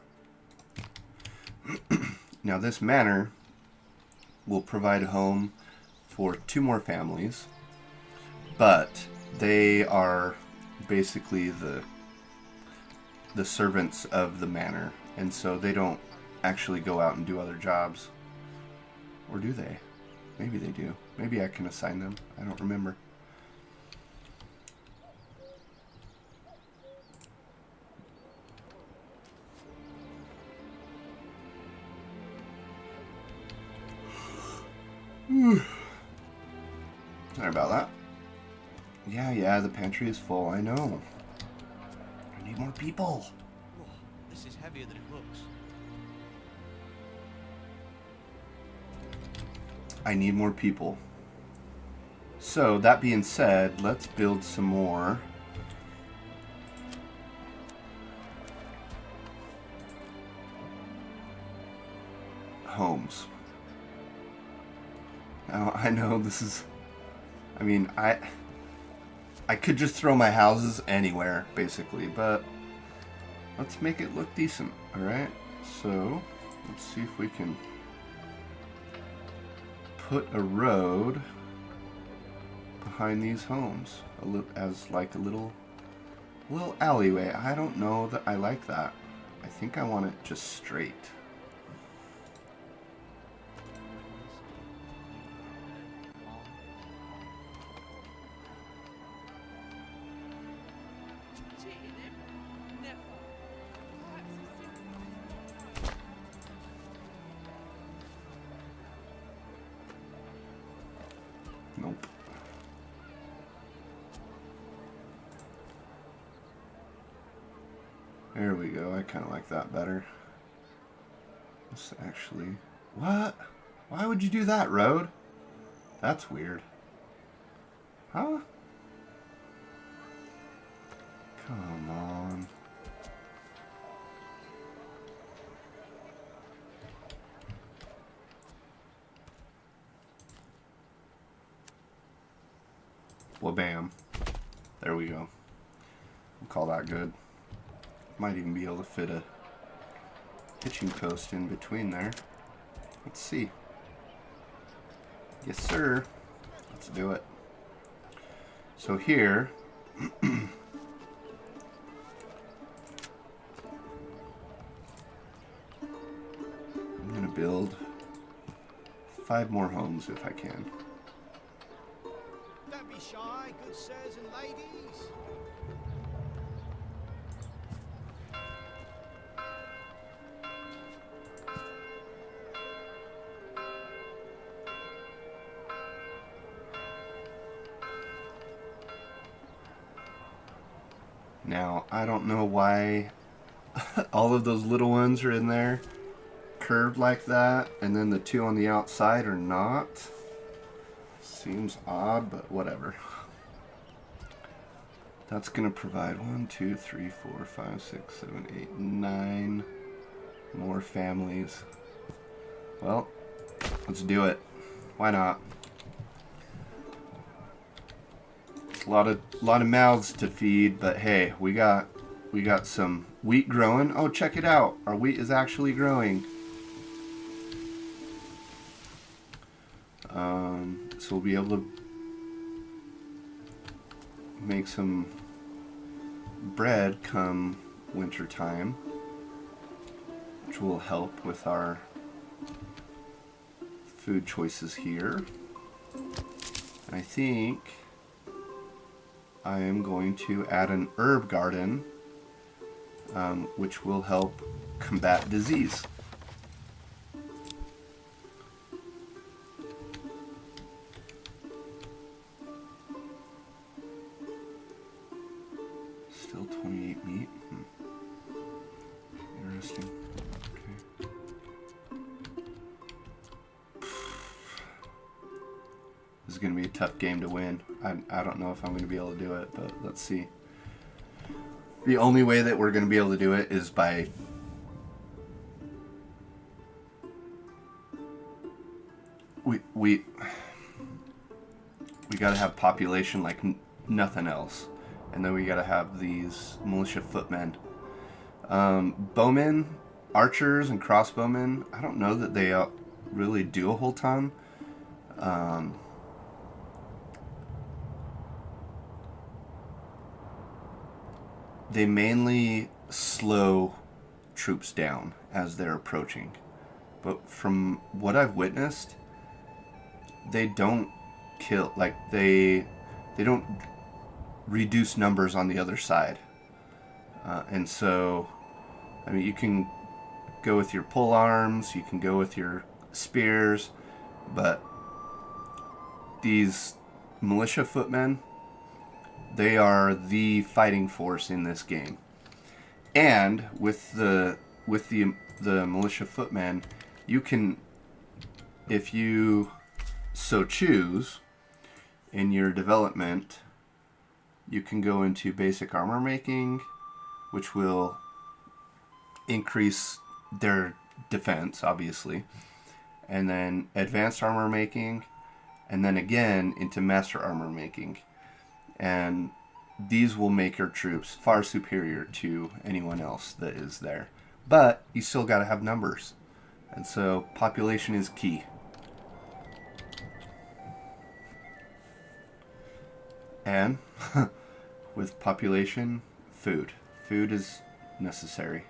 Now this manor will provide a home for 2 more families, but they are basically the servants of the manor, and so they don't actually go out and do other jobs. Or do they? Maybe they do. Maybe I can assign them. I don't remember. Sorry about that. Yeah, the pantry is full. I know. I need more people. Whoa, this is heavier than it looks. I need more people. So, that being said, let's build some more homes. Now, I know this is... I mean, I could just throw my houses anywhere, basically, but let's make it look decent, alright? So, let's see if we can put a road behind these homes as like a little alleyway. I don't know that I like that. I think I want it just straight. Nope. There we go. I kind of like that better. This actually... What? Why would you do that, road? That's weird. Huh? Come on. Well, bam. There we go. We'll call that good. Might even be able to fit a hitching post in between there. Let's see. Yes, sir. Let's do it. So here... I'm going to build 5 more homes if I can. Don't be shy, good sirs and ladies. Now, I don't know why all of those little ones are in there curved like that, and then the 2 on the outside are not. Seems odd, but whatever. That's going to provide 1, 2, 3, 4, 5, 6, 7, 8, 9 more families. Well, let's do it. Why not? It's a lot of mouths to feed, but hey, we got some wheat growing. Oh, check it out. Our wheat is actually growing. So we'll be able to make some bread come winter time, which will help with our food choices here. And I think I am going to add an herb garden which will help combat disease. Still 28 meat. Interesting. Okay. This is going to be a tough game to win. I don't know if I'm going to be able to do it, but let's see. The only way that we're going to be able to do it is by we got to have population like nothing else, and then we got to have these militia footmen, bowmen, archers, and crossbowmen. I don't know that they really do a whole ton. They mainly slow troops down as they're approaching. But from what I've witnessed, they don't kill, like they don't reduce numbers on the other side. And so, I mean, you can go with your pole arms, you can go with your spears, but these militia footmen, they are the fighting force in this game. And with the militia footmen, you can, if you so choose, in your development, you can go into basic armor making, which will increase their defense, obviously, and then advanced armor making, and then again into master armor making. And these will make your troops far superior to anyone else that is there. But you still got to have numbers. And so population is key. And with population, food. Food is necessary.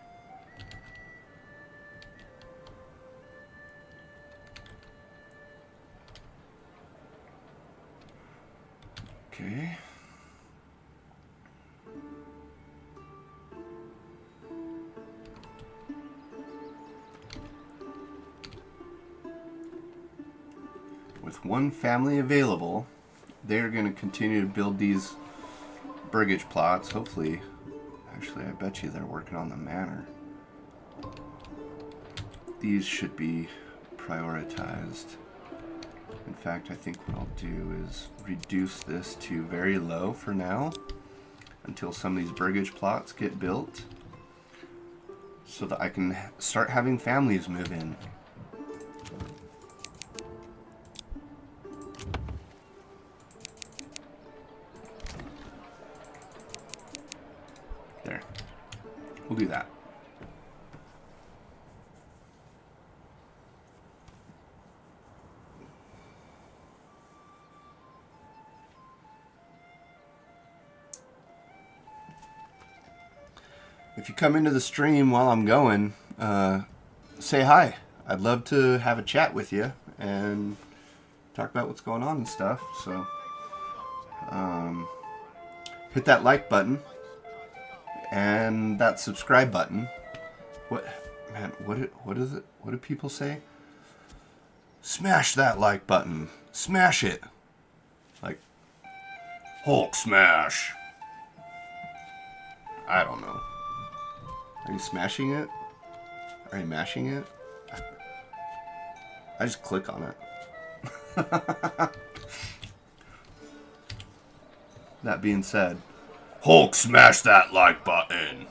Okay. With one family available, they're going to continue to build these burgage plots. Hopefully, actually, I bet you they're working on the manor. These should be prioritized. In fact, I think what I'll do is reduce this to very low for now until some of these burgage plots get built so that I can start having families move in. There. We'll do that. If you come into the stream while I'm going, say hi. I'd love to have a chat with you and talk about what's going on and stuff. So, hit that like button and that subscribe button. What is it? What do people say? Smash that like button. Smash it. Like Hulk smash. I don't know. Are you smashing it? Are you mashing it? I just click on it. That being said, Hulk smash that like button.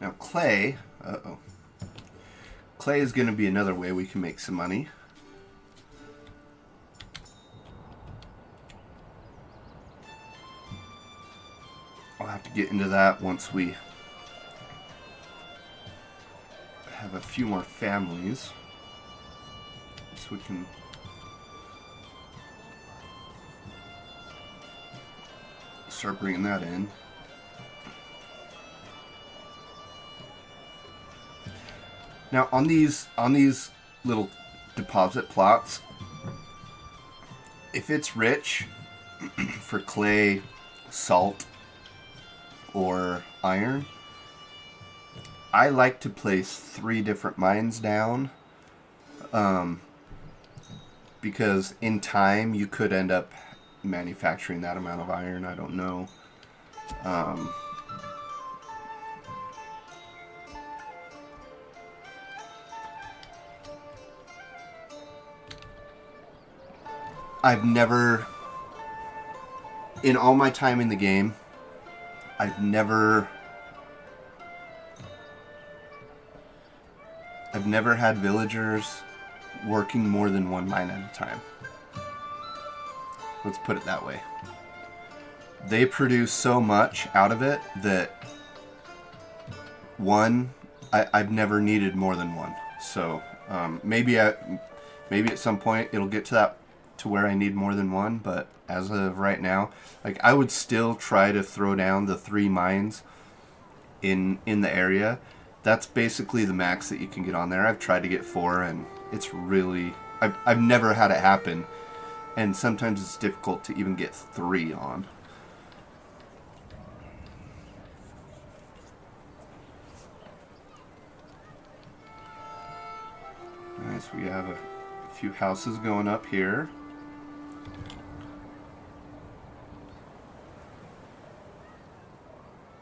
Now Clay, clay is going to be another way we can make some money. I'll have to get into that once we have a few more families, so we can start bringing that in. Now on these little deposit plots, if it's rich for clay, salt, or iron, I like to place 3 different mines down, because in time you could end up manufacturing that amount of iron. I don't know. I've never, in all my time in the game, I've never had villagers working more than 1 mine at a time. Let's put it that way. They produce so much out of it that I've never needed more than 1. So maybe at some point it'll get to where I need more than 1, but as of right now, like, I would still try to throw down the 3 mines in the area. That's basically the max that you can get on there. I've tried to get 4, and it's really, I've never had it happen, and sometimes it's difficult to even get 3 on. Nice, we have a few houses going up here.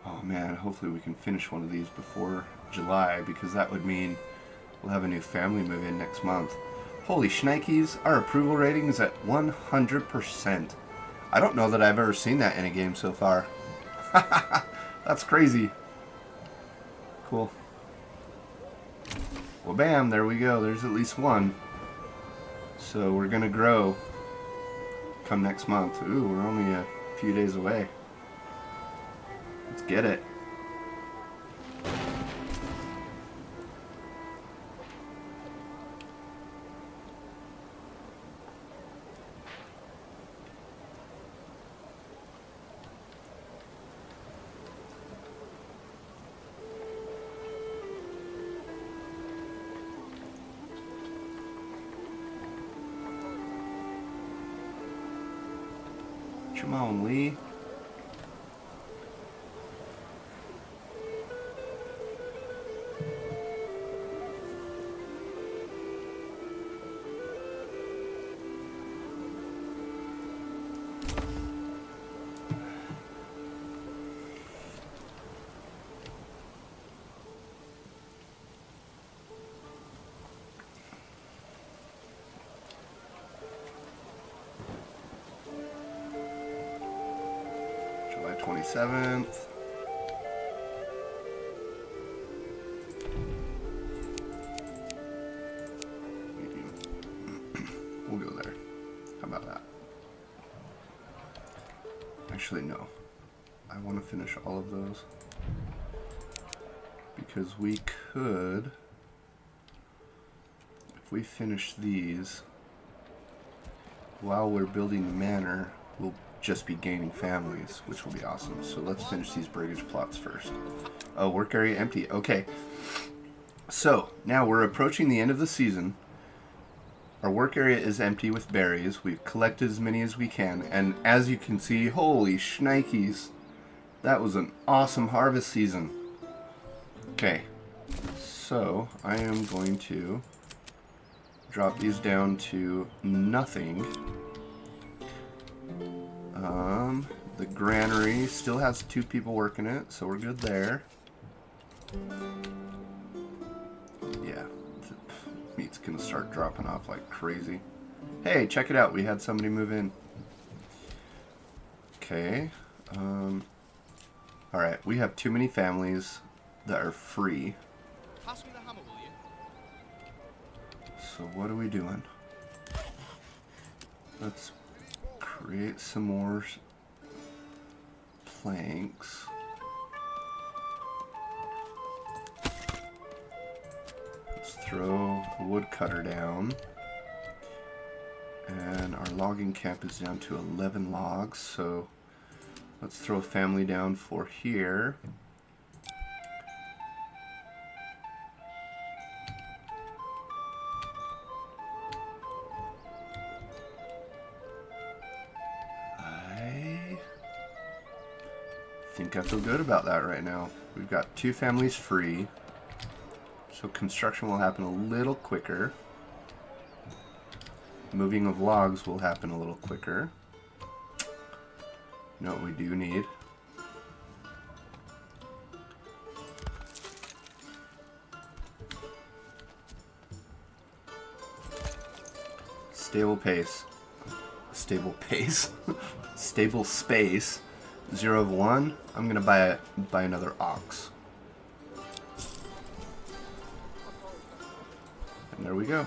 Oh man, hopefully we can finish one of these before July, because that would mean we'll have a new family move in next month. Holy shnikes, our approval rating is at 100%. I don't know that I've ever seen that in a game so far. That's crazy. Cool. Well, bam, there we go. There's at least 1. So we're going to grow come next month. Ooh, we're only a few days away. Let's get it. Come on, Lee. July 27th. Medium. We'll go there. How about that? Actually, no. I want to finish all of those, because we could, if we finish these while we're building the manor, we'll just be gaining families, which will be awesome. So let's finish these breakage plots first. Oh, work area empty. Okay. So now we're approaching the end of the season. Our work area is empty with berries. We've collected as many as we can. And as you can see, holy shnikes, that was an awesome harvest season. Okay. So I am going to drop these down to nothing. The granary still has 2 people working it, so we're good there. Yeah, meat's gonna start dropping off like crazy. Hey, check it out, we had somebody move in. Okay. Alright, we have too many families that are free. Pass me the hammer, will you? So what are we doing? Let's create some more planks. Let's throw a woodcutter down. And our logging camp is down to 11 logs, so let's throw a family down for here. I think I feel good about that right now. We've got 2 families free, so construction will happen a little quicker. Moving of logs will happen a little quicker. You know what we do need? Stable pace. Stable pace. Stable space. 0 of 1. I'm gonna buy another ox. And there we go.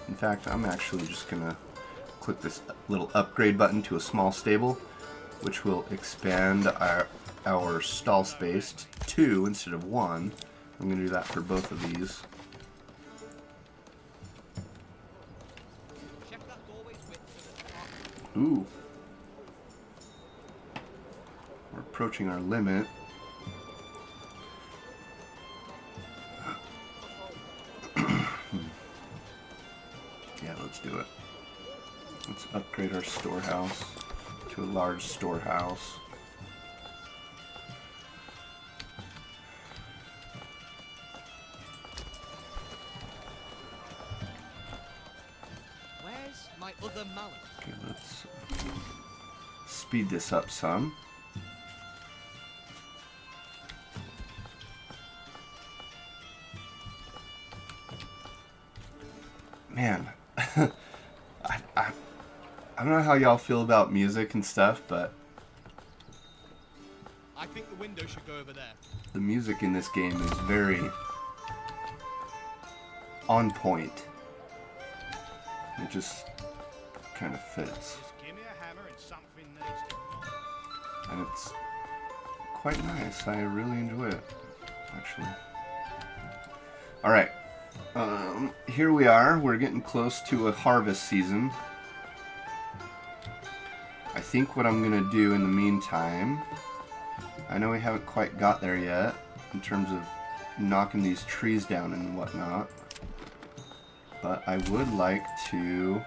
In fact, I'm actually just gonna click this little upgrade button to a small stable, which will expand our stall space to 2 instead of 1. I'm gonna do that for both of these. Ooh. We're approaching our limit. Yeah, let's do it. Let's upgrade our storehouse to a large storehouse. Where's my other mallet? Okay, let's speed this up some. Man, I don't know how y'all feel about music and stuff, but I think the window should go over there. the music in this game is very on point. It just kind of fits. Just give me a hammer and something needs to... And it's quite nice. I really enjoy it, actually. Alright. Here we are. We're getting close to a harvest season. I think what I'm going to do in the meantime... I know we haven't quite got there yet, in terms of knocking these trees down and whatnot. But I would like to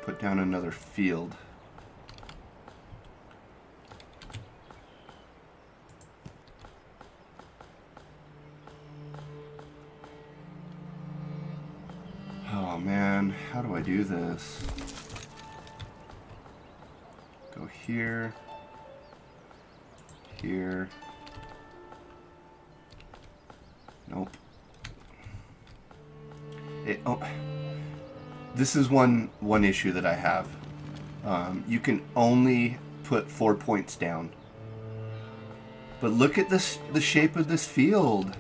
put down another field. Oh man, how do I do this? Go here, here. Nope. This is one issue that I have. You can only put 4 points down. But look at this, the shape of this field.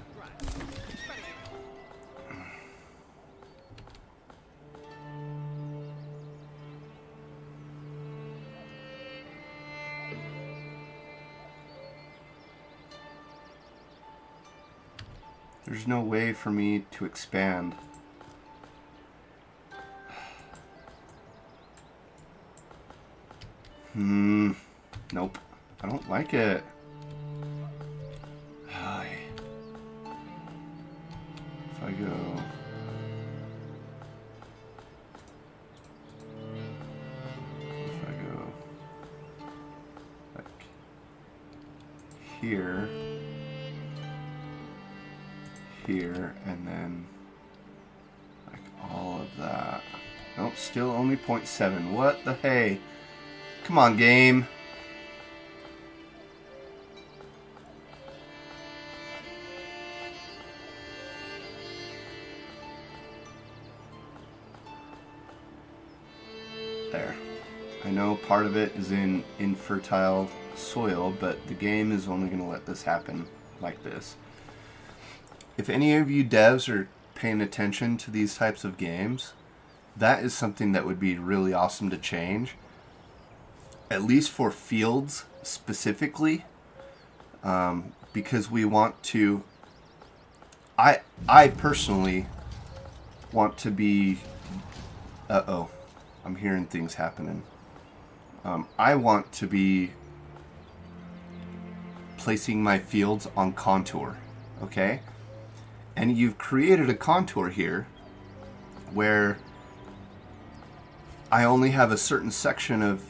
There's no way for me to expand. Nope. I don't like it. Hi. If I go... If I go... like... here... here, and then... like all of that. Nope, still only 0.7. What the hey? Come on, game. There. I know part of it is in infertile soil, but the game is only going to let this happen like this. If any of you devs are paying attention to these types of games, that is something that would be really awesome to change. At least for fields specifically, because we want to. I personally want to be. I'm hearing things happening. I want to be placing my fields on contour, okay? And you've created a contour here where I only have a certain section of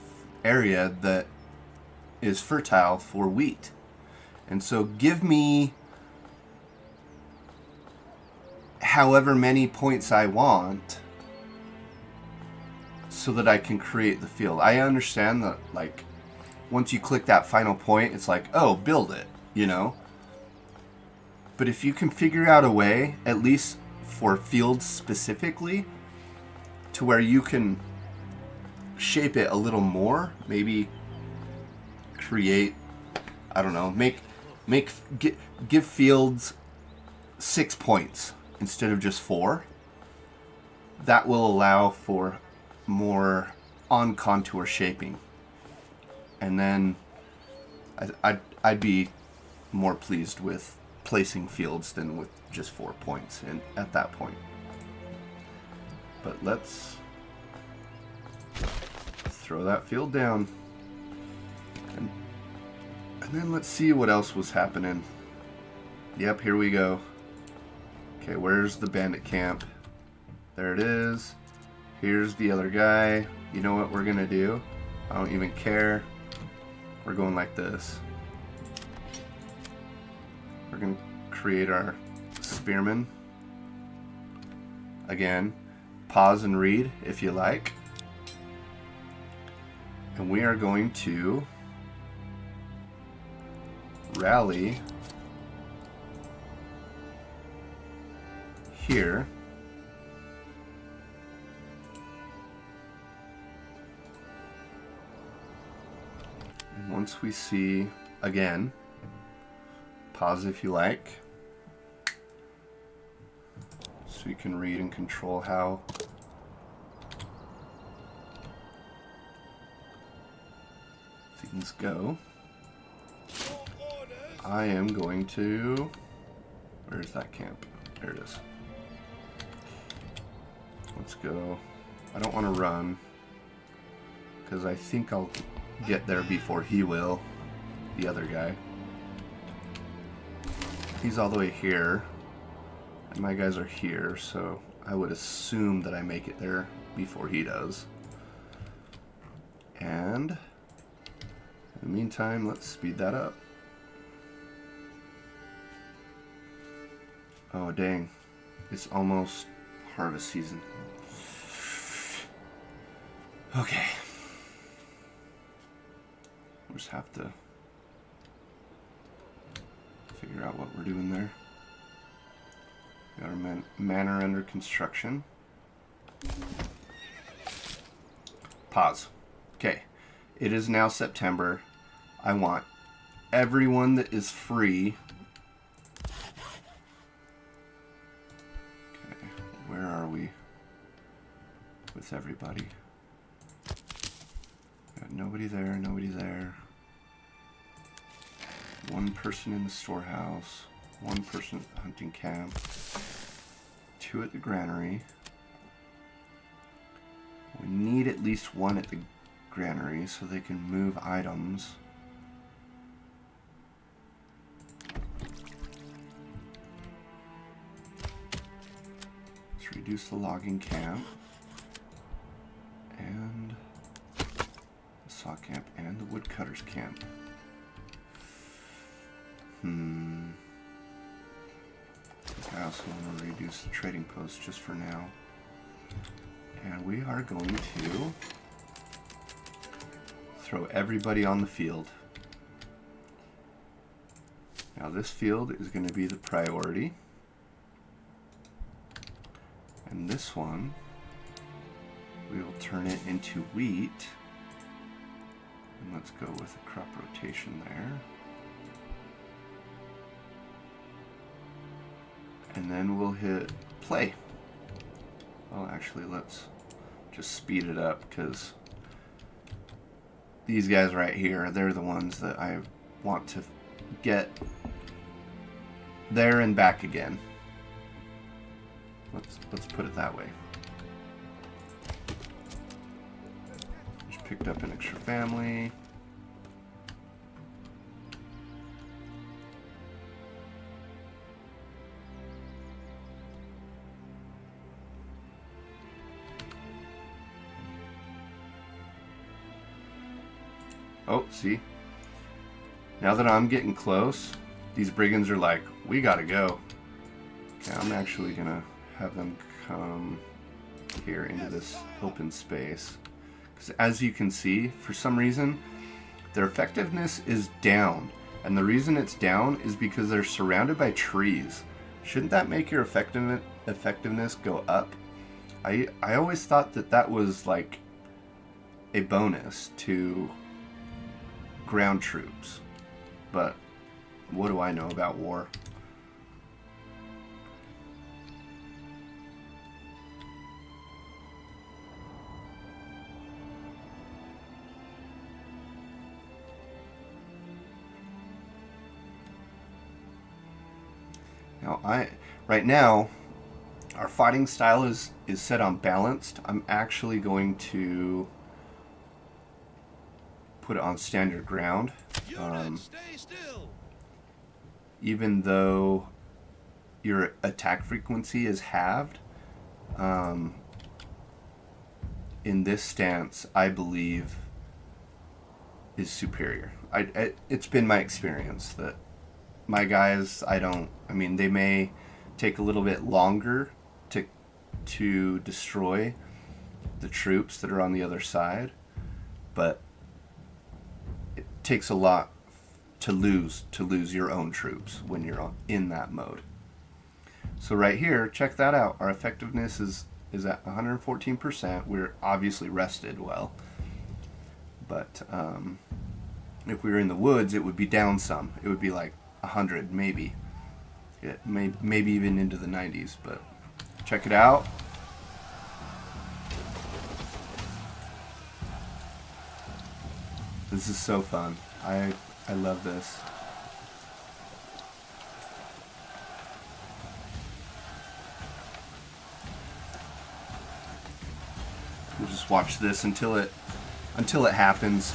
area that is fertile for wheat. And so give me however many points I want so that I can create the field. I understand that, like, once you click that final point, it's like, oh, build it, you know? But if you can figure out a way, at least for fields specifically, to where you can shape it a little more, maybe create, I don't know, give fields 6 points instead of just 4. That will allow for more on contour shaping, and then I'd be more pleased with placing fields than with just 4 points at that point. But let's throw that field down, and then let's see what else was happening. Yep, here we go. Okay, where's the bandit camp? There it is. Here's the other guy. You know what we're gonna do? I don't even care. We're going like this. We're gonna create our spearman. Again, pause and read if you like. And we are going to rally here. And once we see, again, pause if you like, so you can read and control how things go. I am going to, where's that camp? There it is. Let's go. I don't want to run, because I think I'll get there before he will, the other guy. He's all the way here, and my guys are here, so I would assume that I make it there before he does. And in the meantime, let's speed that up. Oh dang, it's almost harvest season. Okay. We'll just have to figure out what we're doing there. Got our manor under construction. Pause. Okay. It is now September. I want everyone that is free. Okay. Where are we with everybody? Got nobody there, nobody there. One person in the storehouse, one person at the hunting camp, 2 at the granary. We need at least 1 at the granary so they can move items. Let's reduce the logging camp and the saw camp and the woodcutters camp. I also want to reduce the trading post just for now. And we are going to throw everybody on the field. Now this field is going to be the priority. And this one, we will turn it into wheat. And let's go with a crop rotation there. And then we'll hit play. Well, actually, let's just speed it up, because these guys right here, they're the ones that I want to get there and back again. Let's put it that way. Just picked up an extra family. Oh, see? Now that I'm getting close, these brigands are like, we gotta go. Okay, I'm actually gonna have them come here into this open space. Because as you can see, for some reason, their effectiveness is down. And the reason it's down is because they're surrounded by trees. Shouldn't that make your effectiveness go up? I always thought that that was like a bonus to ground troops, but what do I know about war? Now, right now, our fighting style is set on balanced. I'm actually going to put it on standard ground. Stay still. Even though your attack frequency is halved, in this stance, I believe, is superior. It's been my experience that my guys, I mean, they may take a little bit longer to destroy the troops that are on the other side, but it takes a lot to lose your own troops when you're in that mode. So right here, check that out. Our effectiveness is at 114%. We're obviously rested well, but if we were in the woods, it would be down some. It would be like 100 maybe. Maybe even into the 90s, but check it out. This is so fun. I love this. We'll just watch this until it happens.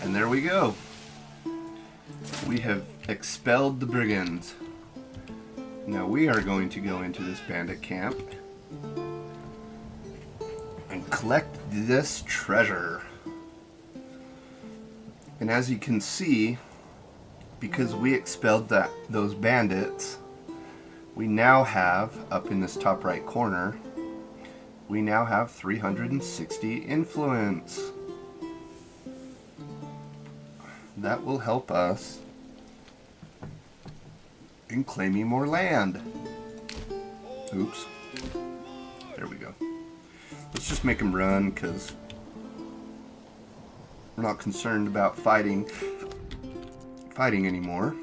And there we go. We have expelled the brigands. Now we are going to go into this bandit camp and collect this treasure. And as you can see, because we expelled those bandits, we now have, up in this top right corner, we now have 360 influence. That will help us in claiming more land. Oops. There we go. Let's just make them run, because we're not concerned about fighting anymore.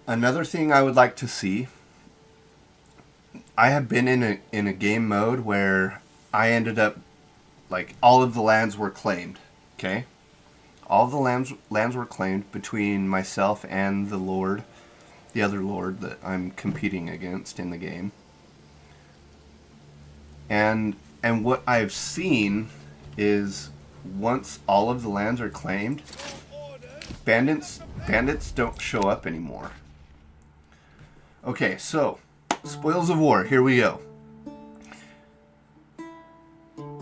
Another thing I would like to see, I have been in a game mode where I ended up, like, all of the lands were claimed, okay? All of the lands were claimed between myself and the lord, the other lord that I'm competing against in the game. And what I've seen is once all of the lands are claimed, Bandits don't show up anymore. Okay, so spoils of war. Here we go.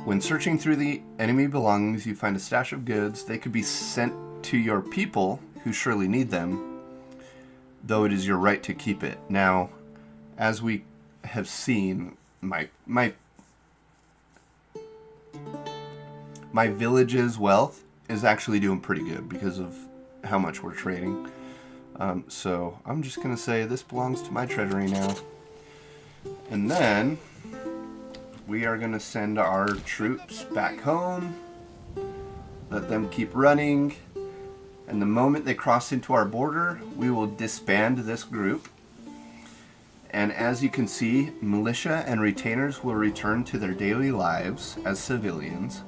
When searching through the enemy belongings, you find a stash of goods. They could be sent to your people who surely need them, though it is your right to keep it. Now, as we have seen, my village's wealth is actually doing pretty good because of how much we're trading. So I'm just going to say this belongs to my treasury now. And then we are going to send our troops back home. Let them keep running. And the moment they cross into our border, we will disband this group. And as you can see, militia and retainers will return to their daily lives as civilians,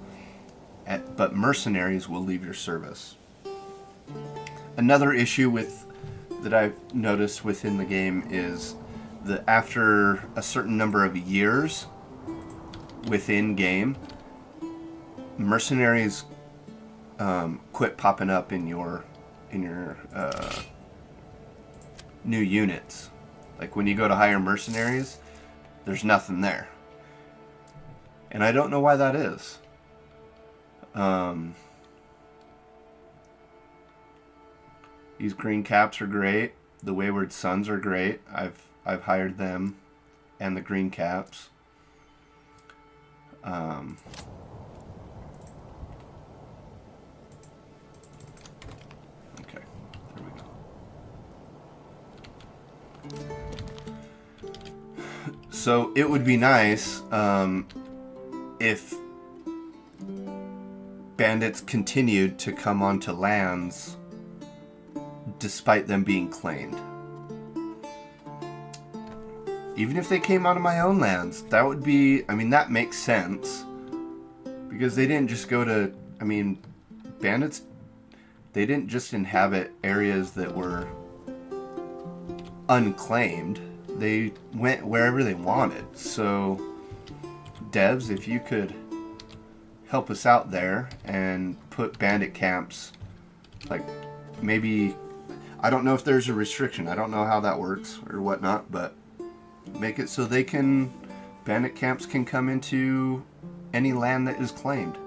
but mercenaries will leave your service. Another issue that I've noticed within the game is that after a certain number of years within game, mercenaries quit popping up in your new units. Like when you go to hire mercenaries, there's nothing there. And I don't know why that is. These green caps are great. The Wayward Sons are great. I've hired them and the green caps. Okay, there we go. So it would be nice if bandits continued to come onto lands despite them being claimed. Even if they came out of my own lands, that would be, I mean, that makes sense. Because they didn't just go to, I mean, bandits, they didn't just inhabit areas that were unclaimed. They went wherever they wanted. So, devs, if you could help us out there and put bandit camps, like maybe, I don't know if there's a restriction. I don't know how that works or whatnot, but make it so they can, bandit camps can come into any land that is claimed.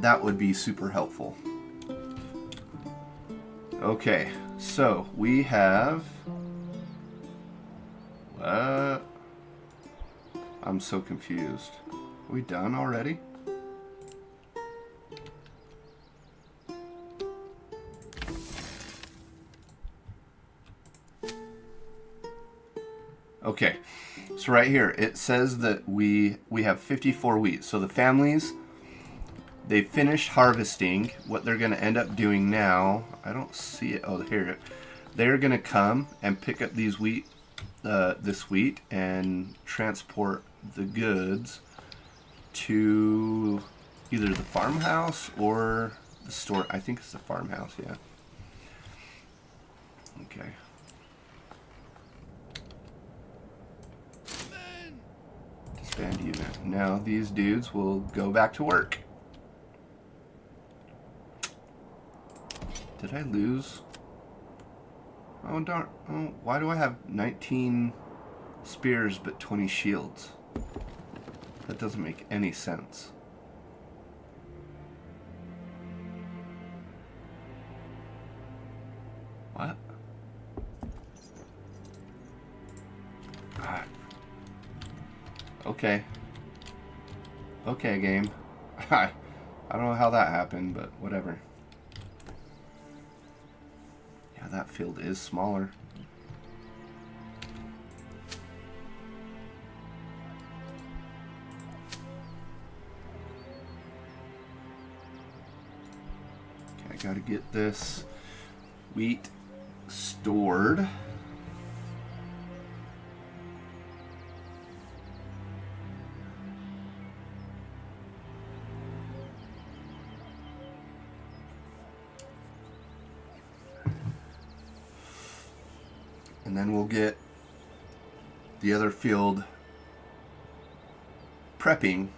That would be super helpful. Okay, so we have, what? I'm so confused. Are we done already? Okay, so right here it says that we have 54 wheat. So the families, they finished harvesting. What they're going to end up doing now, I don't see it. Oh, here. They're going to come and pick up these wheat, this wheat, and transport the goods to either the farmhouse or the store. I think it's the farmhouse, yeah. Okay. Disband unit. Now these dudes will go back to work. Did I lose? Oh darn. Oh, why do I have 19 spears but 20 shields? That doesn't make any sense. What? Ah. Okay. Okay, game. I don't know how that happened, but whatever. Yeah, that field is smaller. Okay, I gotta get this wheat stored. And then we'll get the other field prepping,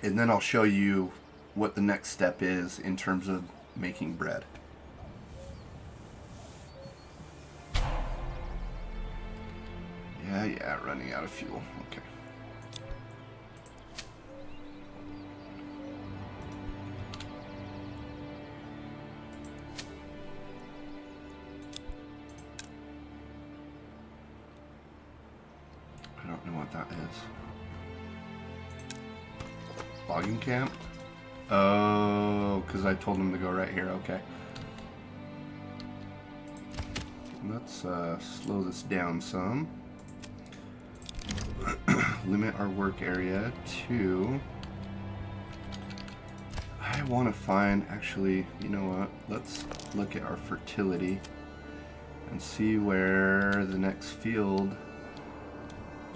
and then I'll show you what the next step is in terms of making bread. Yeah, running out of fuel. Okay. I don't know what that is. Logging camp? Oh, because I told him to go right here. Okay. Let's slow this down some. Limit our work area to... I want to find... Actually, you know what? Let's look at our fertility and see where the next field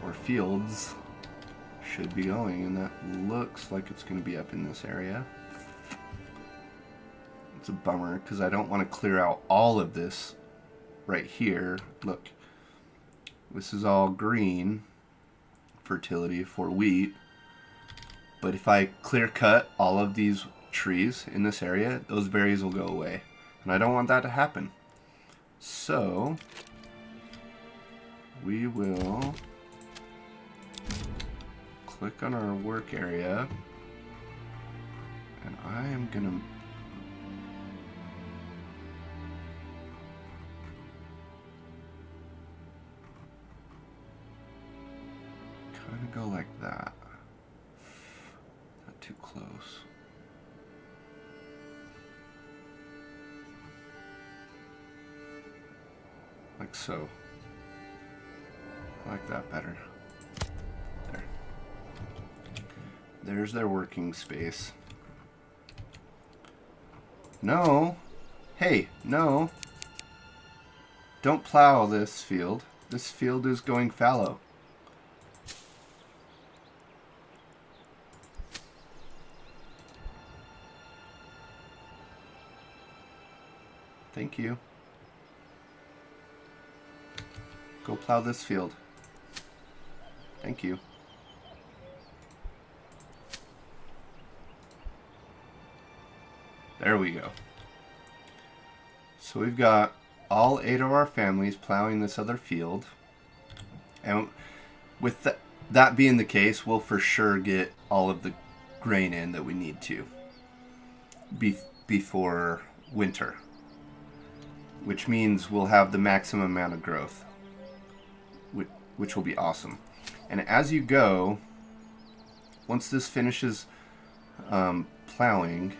or fields should be going, and that looks like it's going to be up in this area. It's a bummer because I don't want to clear out all of this right here. Look, this is all green fertility for wheat, but if I clear cut all of these trees in this area, those berries will go away, and I don't want that to happen. So we will click on our work area, and I am gonna kind of go like that. Not too close. Like so. I like that better. There. There's their working space. No. Hey, no. Don't plow this field. This field is going fallow. Thank you. Go plow this field. Thank you. There we go. So we've got all 8 of our families plowing this other field. And with that being the case, we'll for sure get all of the grain in that we need to before winter. Which means we'll have the maximum amount of growth, which will be awesome. And as you go, once this finishes plowing,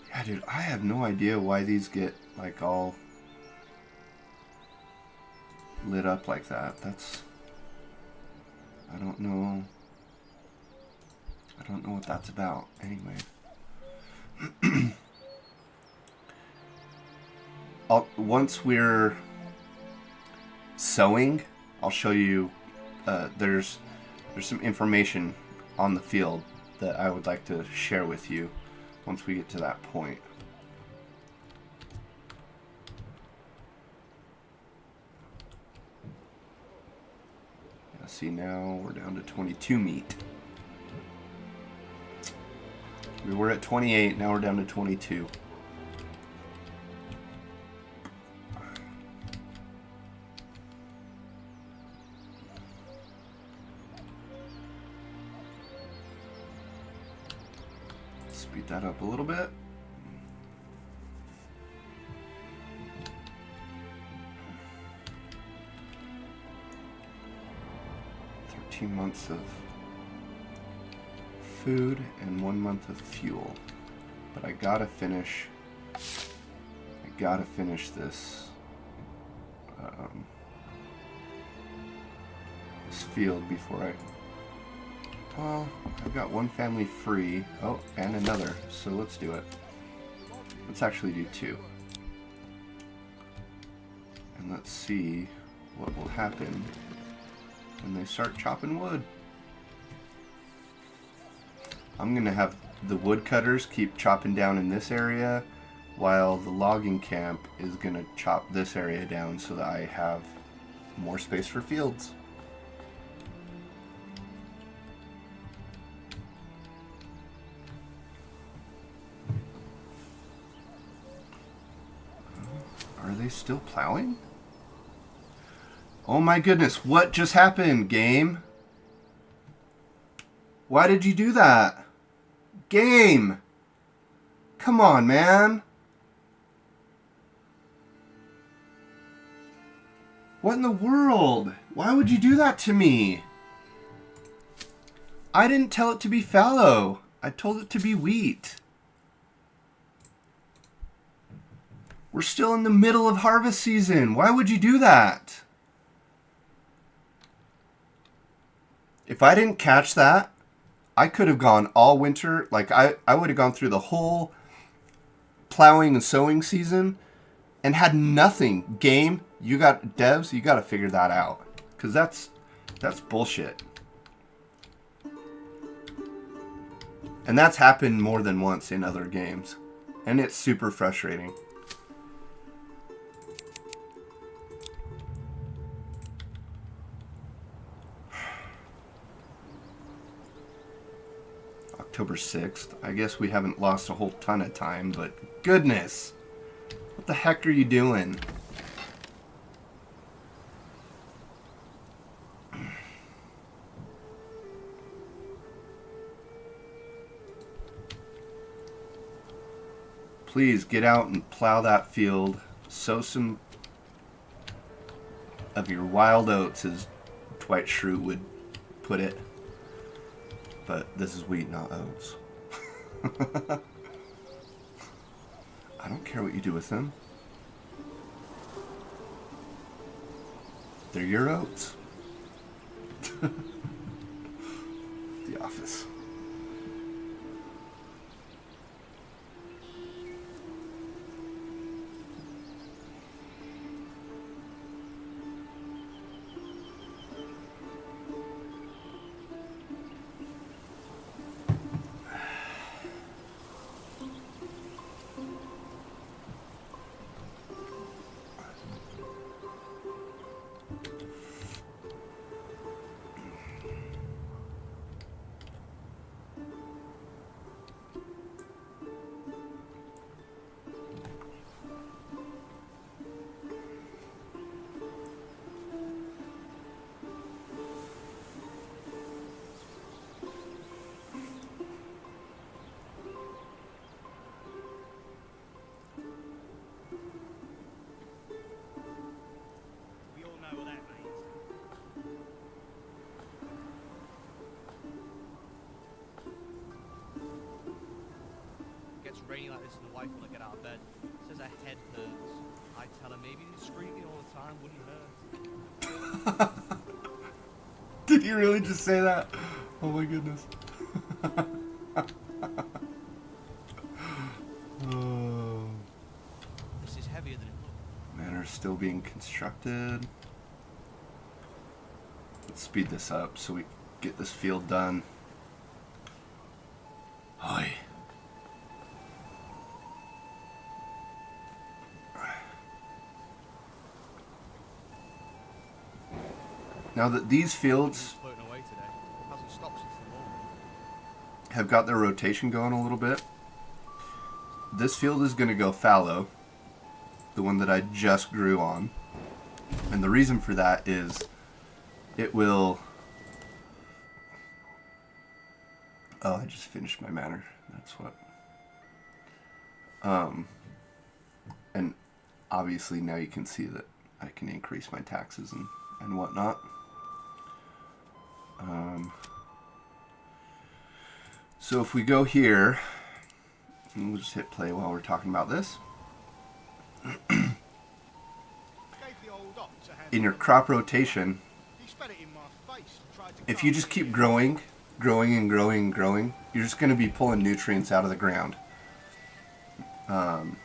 yeah, dude, I have no idea why these get like all lit up like that. I don't know. I don't know what that's about. Anyway. Once we're sowing, I'll show you there's some information on the field that I would like to share with you once we get to that point. Yeah, see, now we're down to 22 meat. We were at 28, now we're down to 22. Speed that up a little bit. Months of food and 1 month of fuel, but I gotta finish this this field before well, I've got one family free. Oh, and another, so let's do it. Let's actually do 2, and let's see what will happen when they start chopping wood. I'm gonna have the woodcutters keep chopping down in this area while the logging camp is gonna chop this area down so that I have more space for fields. they still plowing? Oh my goodness, what just happened, game? Why did you do that? Game! Come on, man. What in the world? Why would you do that to me? I didn't tell it to be fallow. I told it to be wheat. We're still in the middle of harvest season. Why would you do that? If I didn't catch that, I could have gone all winter. Like, I would have gone through the whole plowing and sowing season and had nothing. Game, you got devs, you got to figure that out. Because that's bullshit. And that's happened more than once in other games. And it's super frustrating. October 6th. I guess we haven't lost a whole ton of time, but goodness. What the heck are you doing? Please get out and plow that field. Sow some of your wild oats, as Dwight Schrute would put it. But this is wheat, not oats. I don't care what you do with them. They're your oats. The Office. We all know what that means. Gets rainy like this and the wife will get out of bed. Says her head hurts. I tell her maybe screaming all the time wouldn't hurt. Did you really just say that? Oh my goodness. Oh. This is heavier than it looks. Manor's still being constructed. Let's speed this up so we get this field done. Oi. Now that these fields Floating away today. Hasn't stopped since the morning. have got their rotation going a little bit, this field is going to go fallow, the one that I just grew on. And the reason for that is it will... Oh, I just finished my Manor. That's what... And obviously now you can see that I can increase my taxes and whatnot. So if we go here, and we'll just hit play while we're talking about this. Gave the old ox a hand. In your crop rotation, He spat it in my face and tried to if you just keep growing, and growing, you're just going to be pulling nutrients out of the ground. And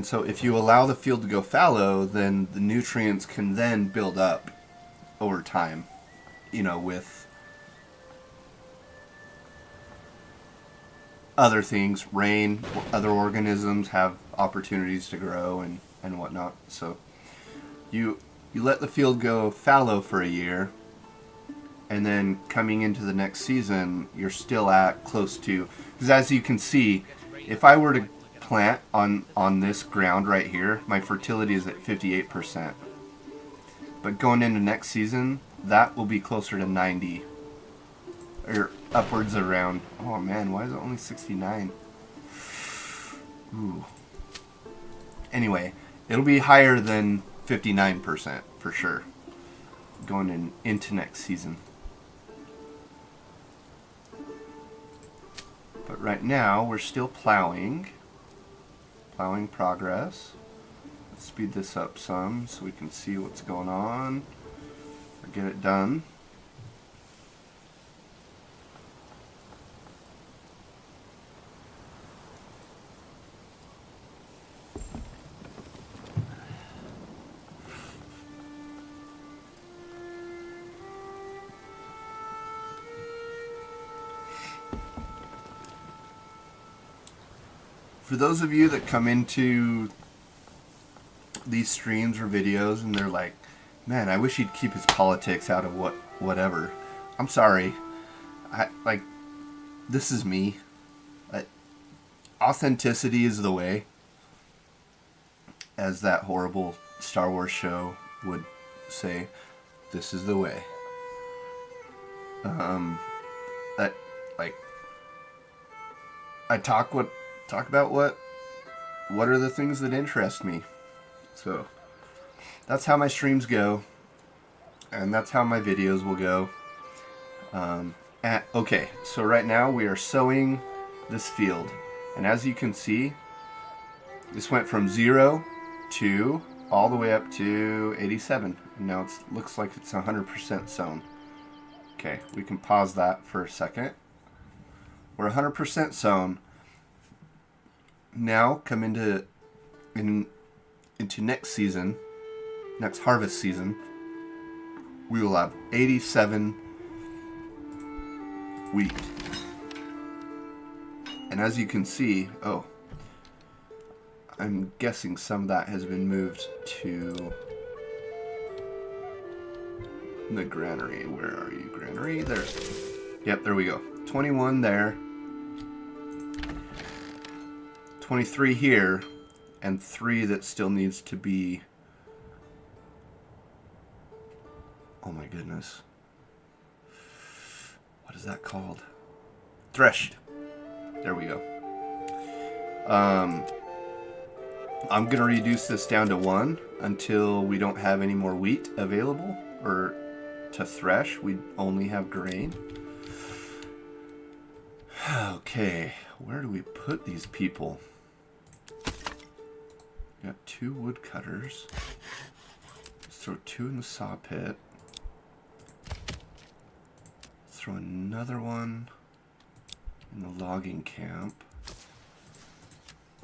so if you allow the field to go fallow, then the nutrients can then build up over time, you know, with other things, rain, other organisms have opportunities to grow and whatnot. So you let the field go fallow for a year, and then coming into the next season, you're still at close to, because as you can see, if I were to plant on this ground right here, my fertility is at 58%. But going into next season, that will be closer to 90. Or upwards around... Oh man, why is it only 69? Ooh. Anyway, it'll be higher than 59% for sure. Going into next season. But right now, we're still plowing. Plowing progress. Let's speed this up some so we can see what's going on. Or get it done. For those of you that come into these streams or videos and they're like, man, I wish he'd keep his politics out of whatever. I'm sorry. This is me. Authenticity is the way. As that horrible Star Wars show would say, this is the way. I talk about what are the things that interest me. So that's how my streams go, and that's how my videos will go. Okay, so right now we are sowing this field, and as you can see, this went from 0 to all the way up to 87. And now it looks like it's 100% sown. Okay, we can pause that for a second. We're 100% sown. Now come into next season, next harvest season, we will have 87 wheat. And as you can see, I'm guessing some of that has been moved to the granary. Where are you, granary? There. Yep, there we go. 21 there. 23 here, and 3 that still needs to be... Oh my goodness. What is that called? Threshed. There we go. I'm going to reduce this down to 1 until we don't have any more wheat available, or to thresh. We only have grain. Okay, where do we put these people? Got 2 woodcutters. Let's throw 2 in the saw pit. Let's throw another one in the logging camp.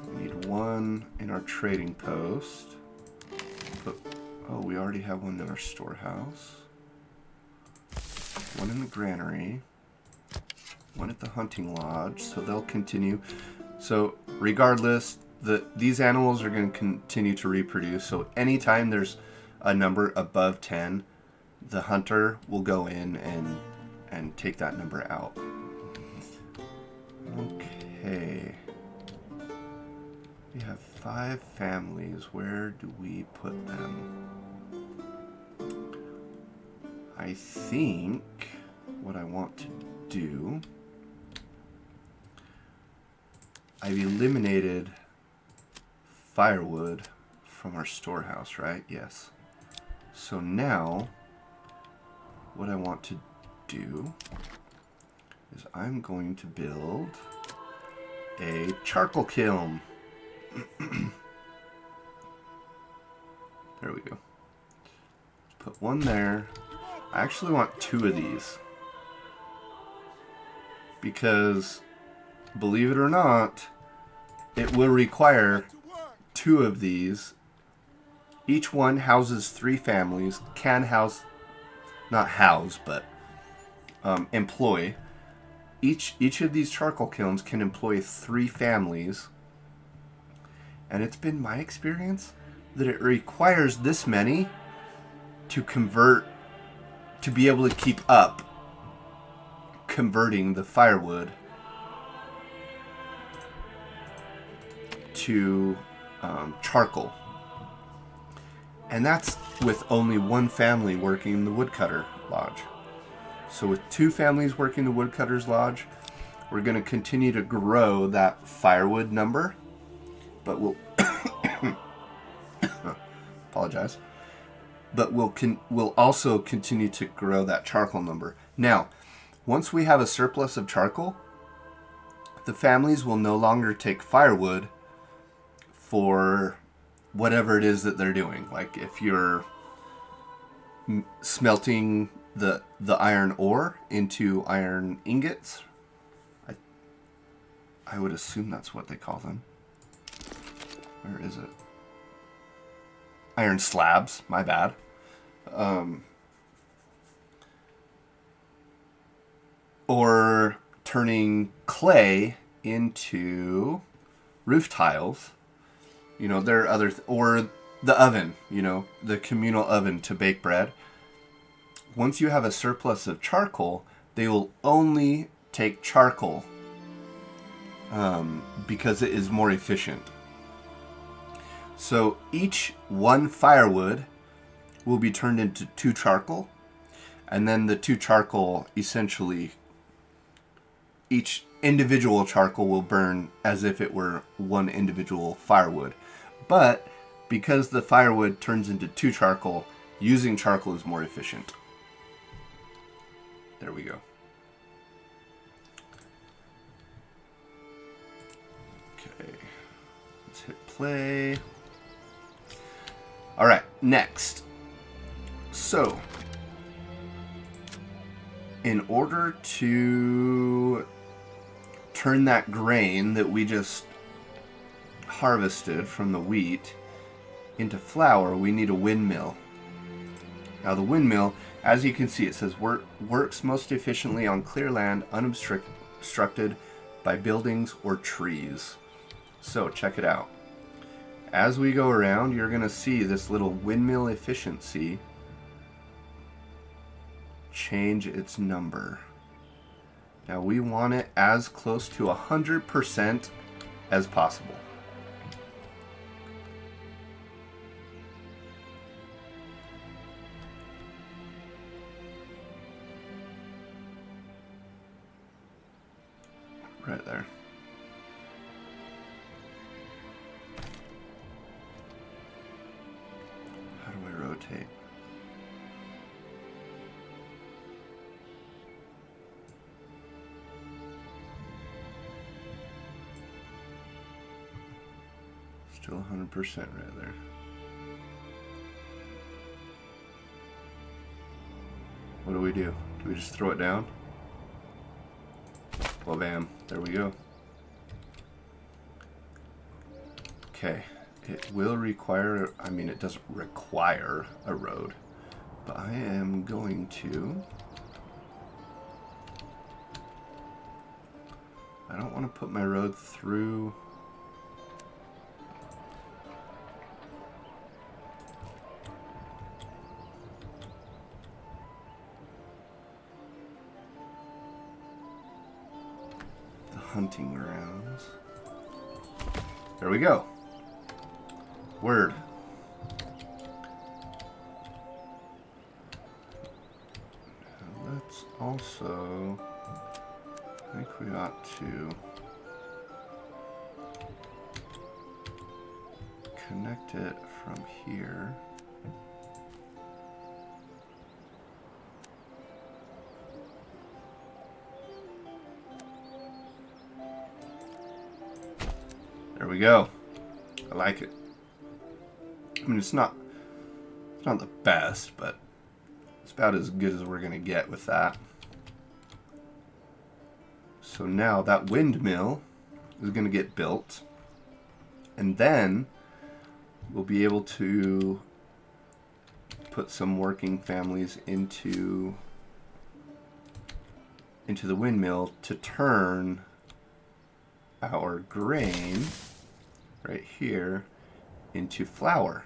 We need 1 in our trading post. We already have 1 in our storehouse. 1 in the granary. 1 at the hunting lodge, so they'll continue. So regardless, these animals are going to continue to reproduce. So anytime there's a number above 10, the hunter will go in and take that number out. Okay. We have 5 families. Where do we put them? I think what I want to do... I've eliminated firewood from our storehouse, right? Yes. So now, what I want to do is I'm going to build a charcoal kiln. There we go. Let's put 1 there. I actually want 2 of these. Because, believe it or not, it will require 2 of these. Each one houses 3 families. Can house, not house, but employ. Each of these charcoal kilns can employ 3 families. And it's been my experience that it requires this many to convert, to be able to keep up converting the firewood into charcoal. And that's with only one family working the woodcutter lodge. So with 2 families working the woodcutter's lodge, we're going to continue to grow that firewood number, but we'll apologize. But we'll also continue to grow that charcoal number. Now, once we have a surplus of charcoal, the families will no longer take firewood for whatever it is that they're doing. Like if you're smelting the iron ore into iron ingots, I would assume that's what they call them. Where is it? Iron slabs, my bad. Or turning clay into roof tiles. You know, there are other... or the oven, you know, the communal oven to bake bread. Once you have a surplus of charcoal, they will only take charcoal because it is more efficient. So each 1 firewood will be turned into 2 charcoal, and then the 2 charcoal, essentially, each individual charcoal will burn as if it were 1 individual firewood. But because the firewood turns into 2 charcoal, using charcoal is more efficient. There we go. Okay, let's hit play. All right, next. So, in order to turn that grain that we just harvested from the wheat into flour, we need a windmill. Now the windmill, as you can see, it says works most efficiently on clear land unobstructed by buildings or trees. So check it out. As we go around, you're going to see this little windmill efficiency change its number. Now we want it as close to 100% as possible. Right there. How do I rotate? Still 100% right there. What do we do? Do we just throw it down? Well, bam. There we go. Okay. It will require... I mean, it doesn't require a road. But I am going to... I don't want to put my road through... hunting grounds. There we go. Word. Now let's also... I think we ought to connect it from here. There we go. I like it. I mean, it's not the best, but it's about as good as we're going to get with that. So now that windmill is going to get built, and then we'll be able to put some working families into the windmill to turn our grain right here into flour.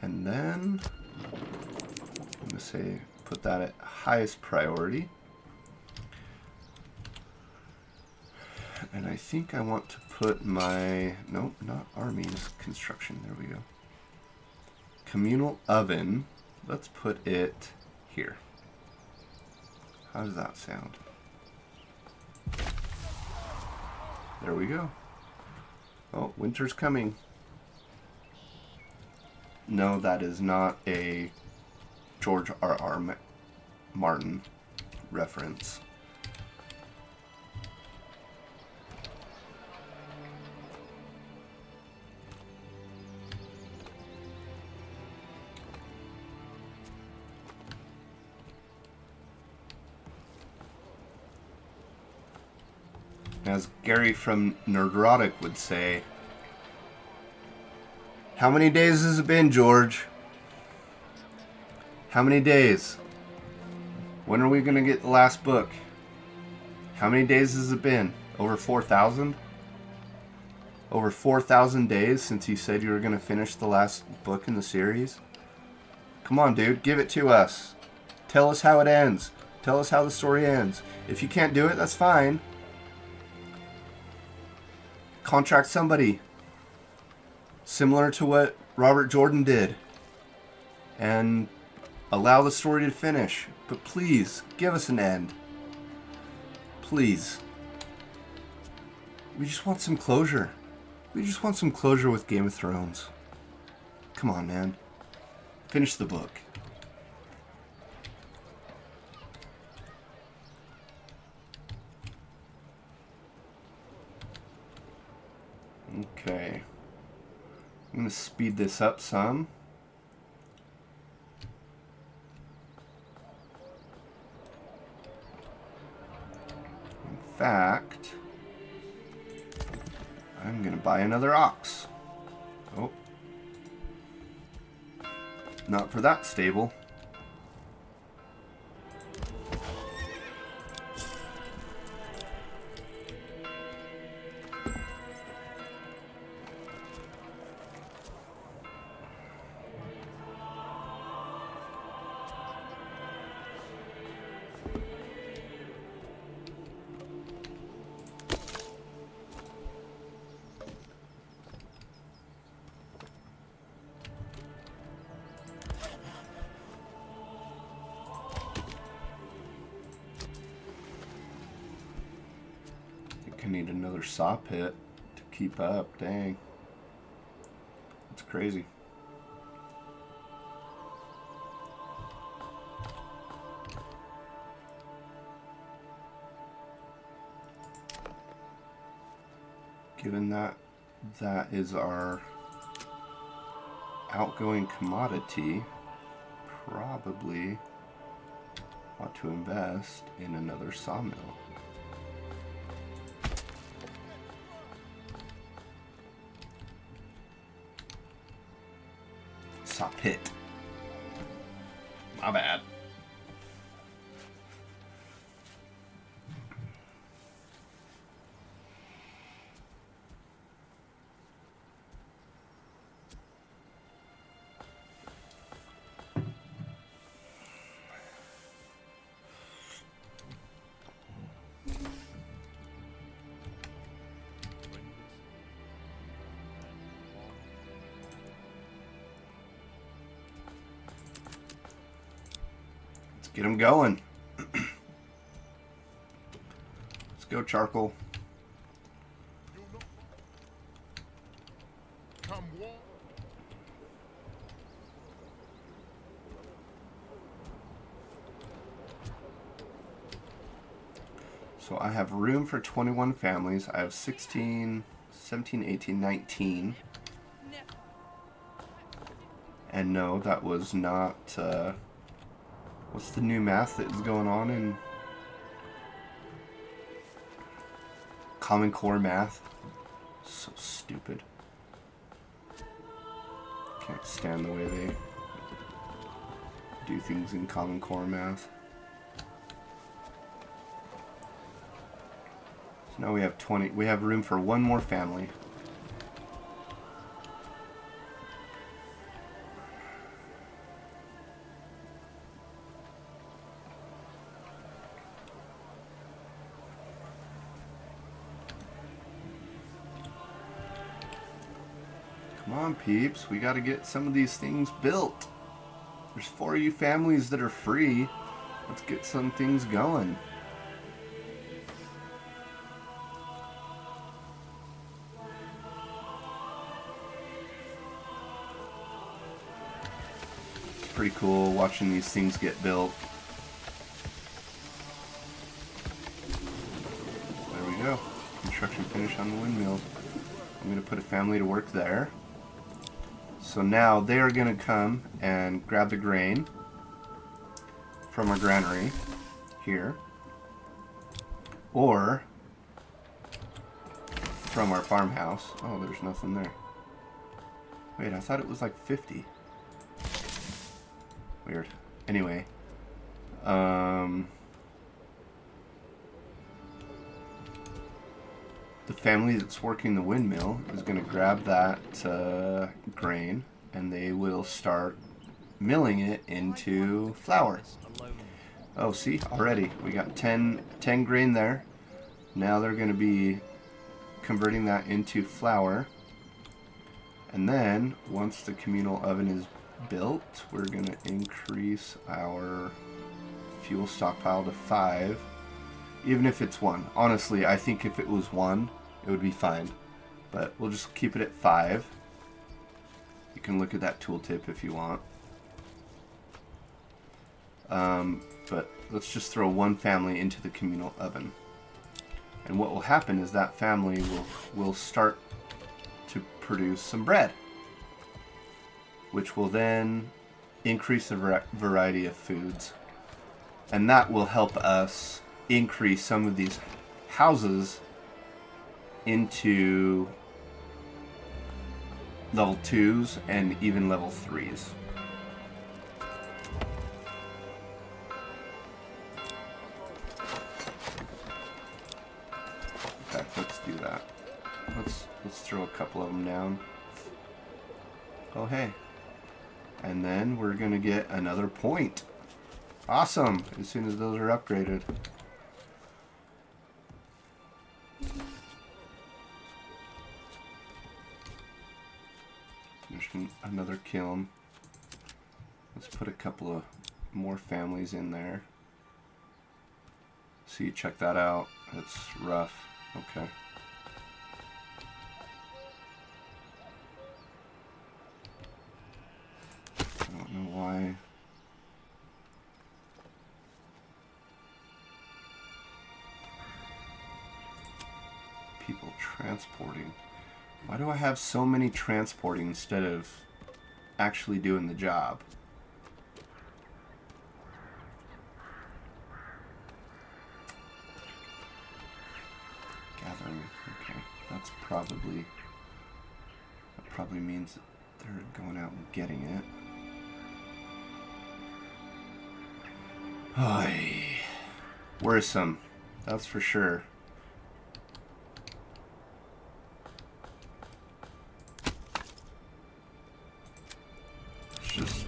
And then I'm going to say put that at highest priority. And I think I want to put my... Nope, not armies. Construction. There we go. Communal oven. Let's put it here. How does that sound? There we go. Oh, winter's coming. No, that is not a George R.R. Martin reference. As Gary from Nerdrotic would say, how many days has it been, George? How many days? When are we going to get the last book? How many days has it been? Over 4,000? Over 4,000 days since you said you were going to finish the last book in the series? Come on, dude. Give it to us. Tell us how it ends. Tell us how the story ends. If you can't do it, that's fine. Contract somebody. Similar to what Robert Jordan did. And allow the story to finish. But please, give us an end. Please. We just want some closure. We just want some closure with Game of Thrones. Come on, man. Finish the book. Okay. I'm going to speed this up some. In fact, I'm going to buy another ox. Oh. Not for that stable. I need another saw pit to keep up. Dang. That's crazy. Given that that is our outgoing commodity, probably ought to invest in another sawmill. Saw pit. My bad. Get them going. Let's go, charcoal. Come walk. So I have room for 21 families. I have 16, 17, 18, 19. And no, that was not... what's the new math that is going on in Common Core math? So stupid. Can't stand the way they do things in Common Core math. So now we have 20. We have room for one more family. on, peeps. We got to get some of these things built. There's 4 of you families that are free. Let's get some things going. It's pretty cool watching these things get built. There we go. Construction finish on the windmill. I'm going to put a family to work there. So now they are going to come and grab the grain from our granary here, or from our farmhouse. Oh, there's nothing there. Wait, I thought it was like 50. Weird. Anyway, the family that's working the windmill is going to grab that grain, and they will start milling it into flour. Oh, see, already we got 10 grain there. Now they're going to be converting that into flour. And then once the communal oven is built, we're going to increase our fuel stockpile to 5. Even if it's 1. Honestly, I think if it was 1, it would be fine. But we'll just keep it at 5. You can look at that tooltip if you want. But let's just throw 1 family into the communal oven. And what will happen is that family will start to produce some bread, which will then increase the variety of foods. And that will help us increase some of these houses into level 2s and even level 3s. In fact, let's do that. Let's throw a couple of them down. Oh, hey. And then we're gonna get another point. Awesome! As soon as those are upgraded. There's another kiln. Let's put a couple of more families in there. See, check that out. It's rough. Okay. I don't know why. People transporting. Why do I have so many transporting instead of actually doing the job? Gathering. Okay. That probably means that they're going out and getting it. Oy. Worrisome. That's for sure. Just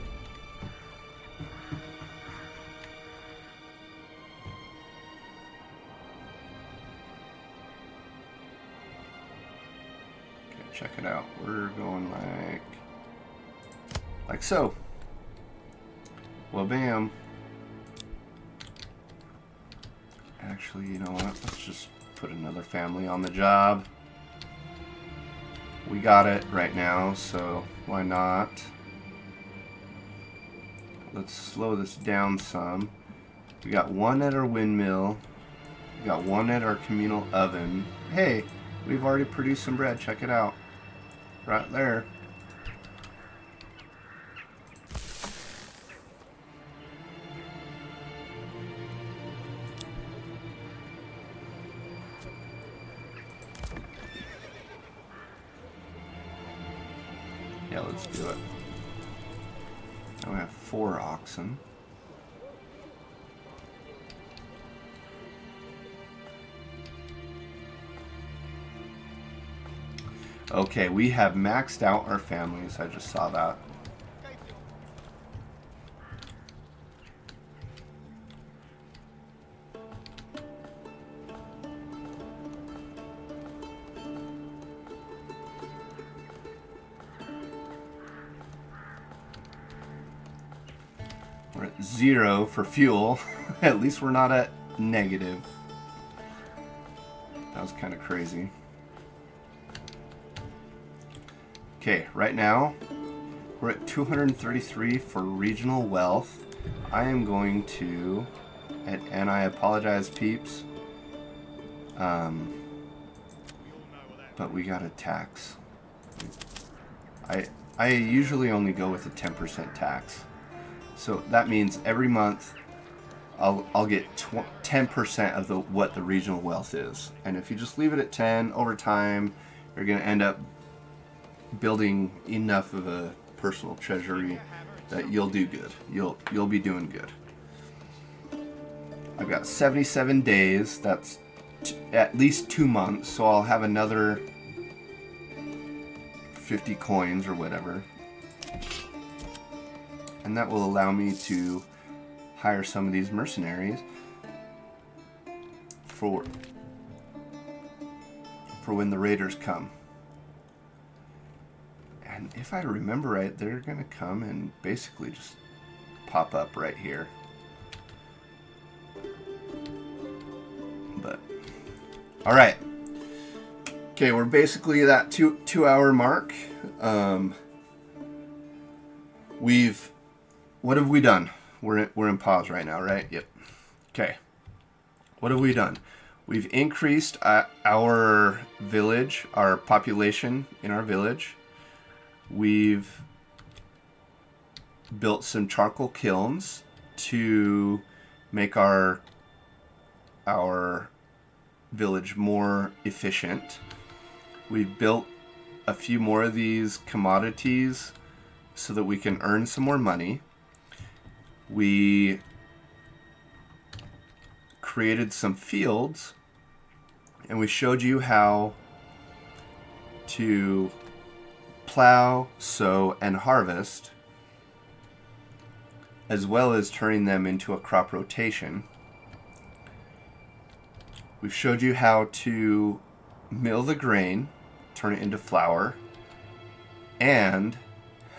okay, check it out. We're going like so. Well, bam. Actually, you know what? Let's just put another family on the job. We got it right now, so why not? Let's slow this down some. We got 1 at our windmill. We got 1 at our communal oven. Hey, we've already produced some bread. Check it out. Right there. Yeah, let's do it. Now we have 4 oxen. Okay, we have maxed out our families. I just saw that. 0 for fuel. At least we're not at negative. That was kind of crazy. Okay, right now we're at 233 for regional wealth. I am going to, and I apologize, peeps, but we got a tax. I usually only go with a 10% tax. So that means every month I'll get 10% of what the regional wealth is. And if you just leave it at 10 over time, you're going to end up building enough of a personal treasury that you'll do good. You'll be doing good. I've got 77 days. That's at least 2 months. So I'll have another 50 coins or whatever. And that will allow me to hire some of these mercenaries for when the raiders come. And if I remember right, they're going to come and basically just pop up right here. But, alright. Okay, we're basically at that two-hour mark. What have we done? We're in pause right now, right? Yep. Okay. What have we done? We've increased our village, our population in our village. We've built some charcoal kilns to make our village more efficient. We've built a few more of these commodities so that we can earn some more money. We created some fields, and we showed you how to plow, sow, and harvest, as well as turning them into a crop rotation. We've showed you how to mill the grain, turn it into flour, and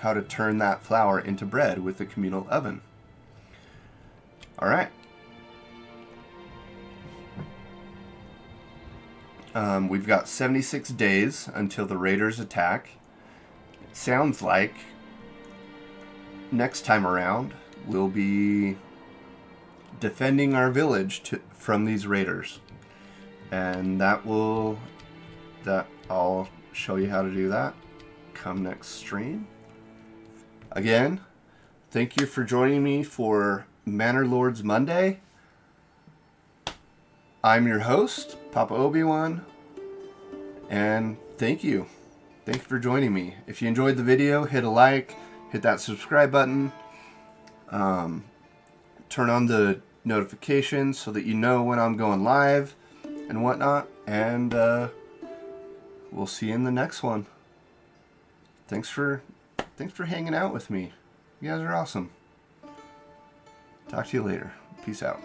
how to turn that flour into bread with the communal oven. All right. We've got 76 days until the raiders attack. It sounds like next time around we'll be defending our village from these raiders. And I'll show you how to do that come next stream. Again, thank you for joining me for Manor Lords Monday. I'm your host, Papa Obi-Wan, and thank you. Thank you for joining me. If you enjoyed the video, hit a like, hit that subscribe button, turn on the notifications so that you know when I'm going live and whatnot, and we'll see you in the next one. Thanks for hanging out with me. You guys are awesome. Talk to you later. Peace out.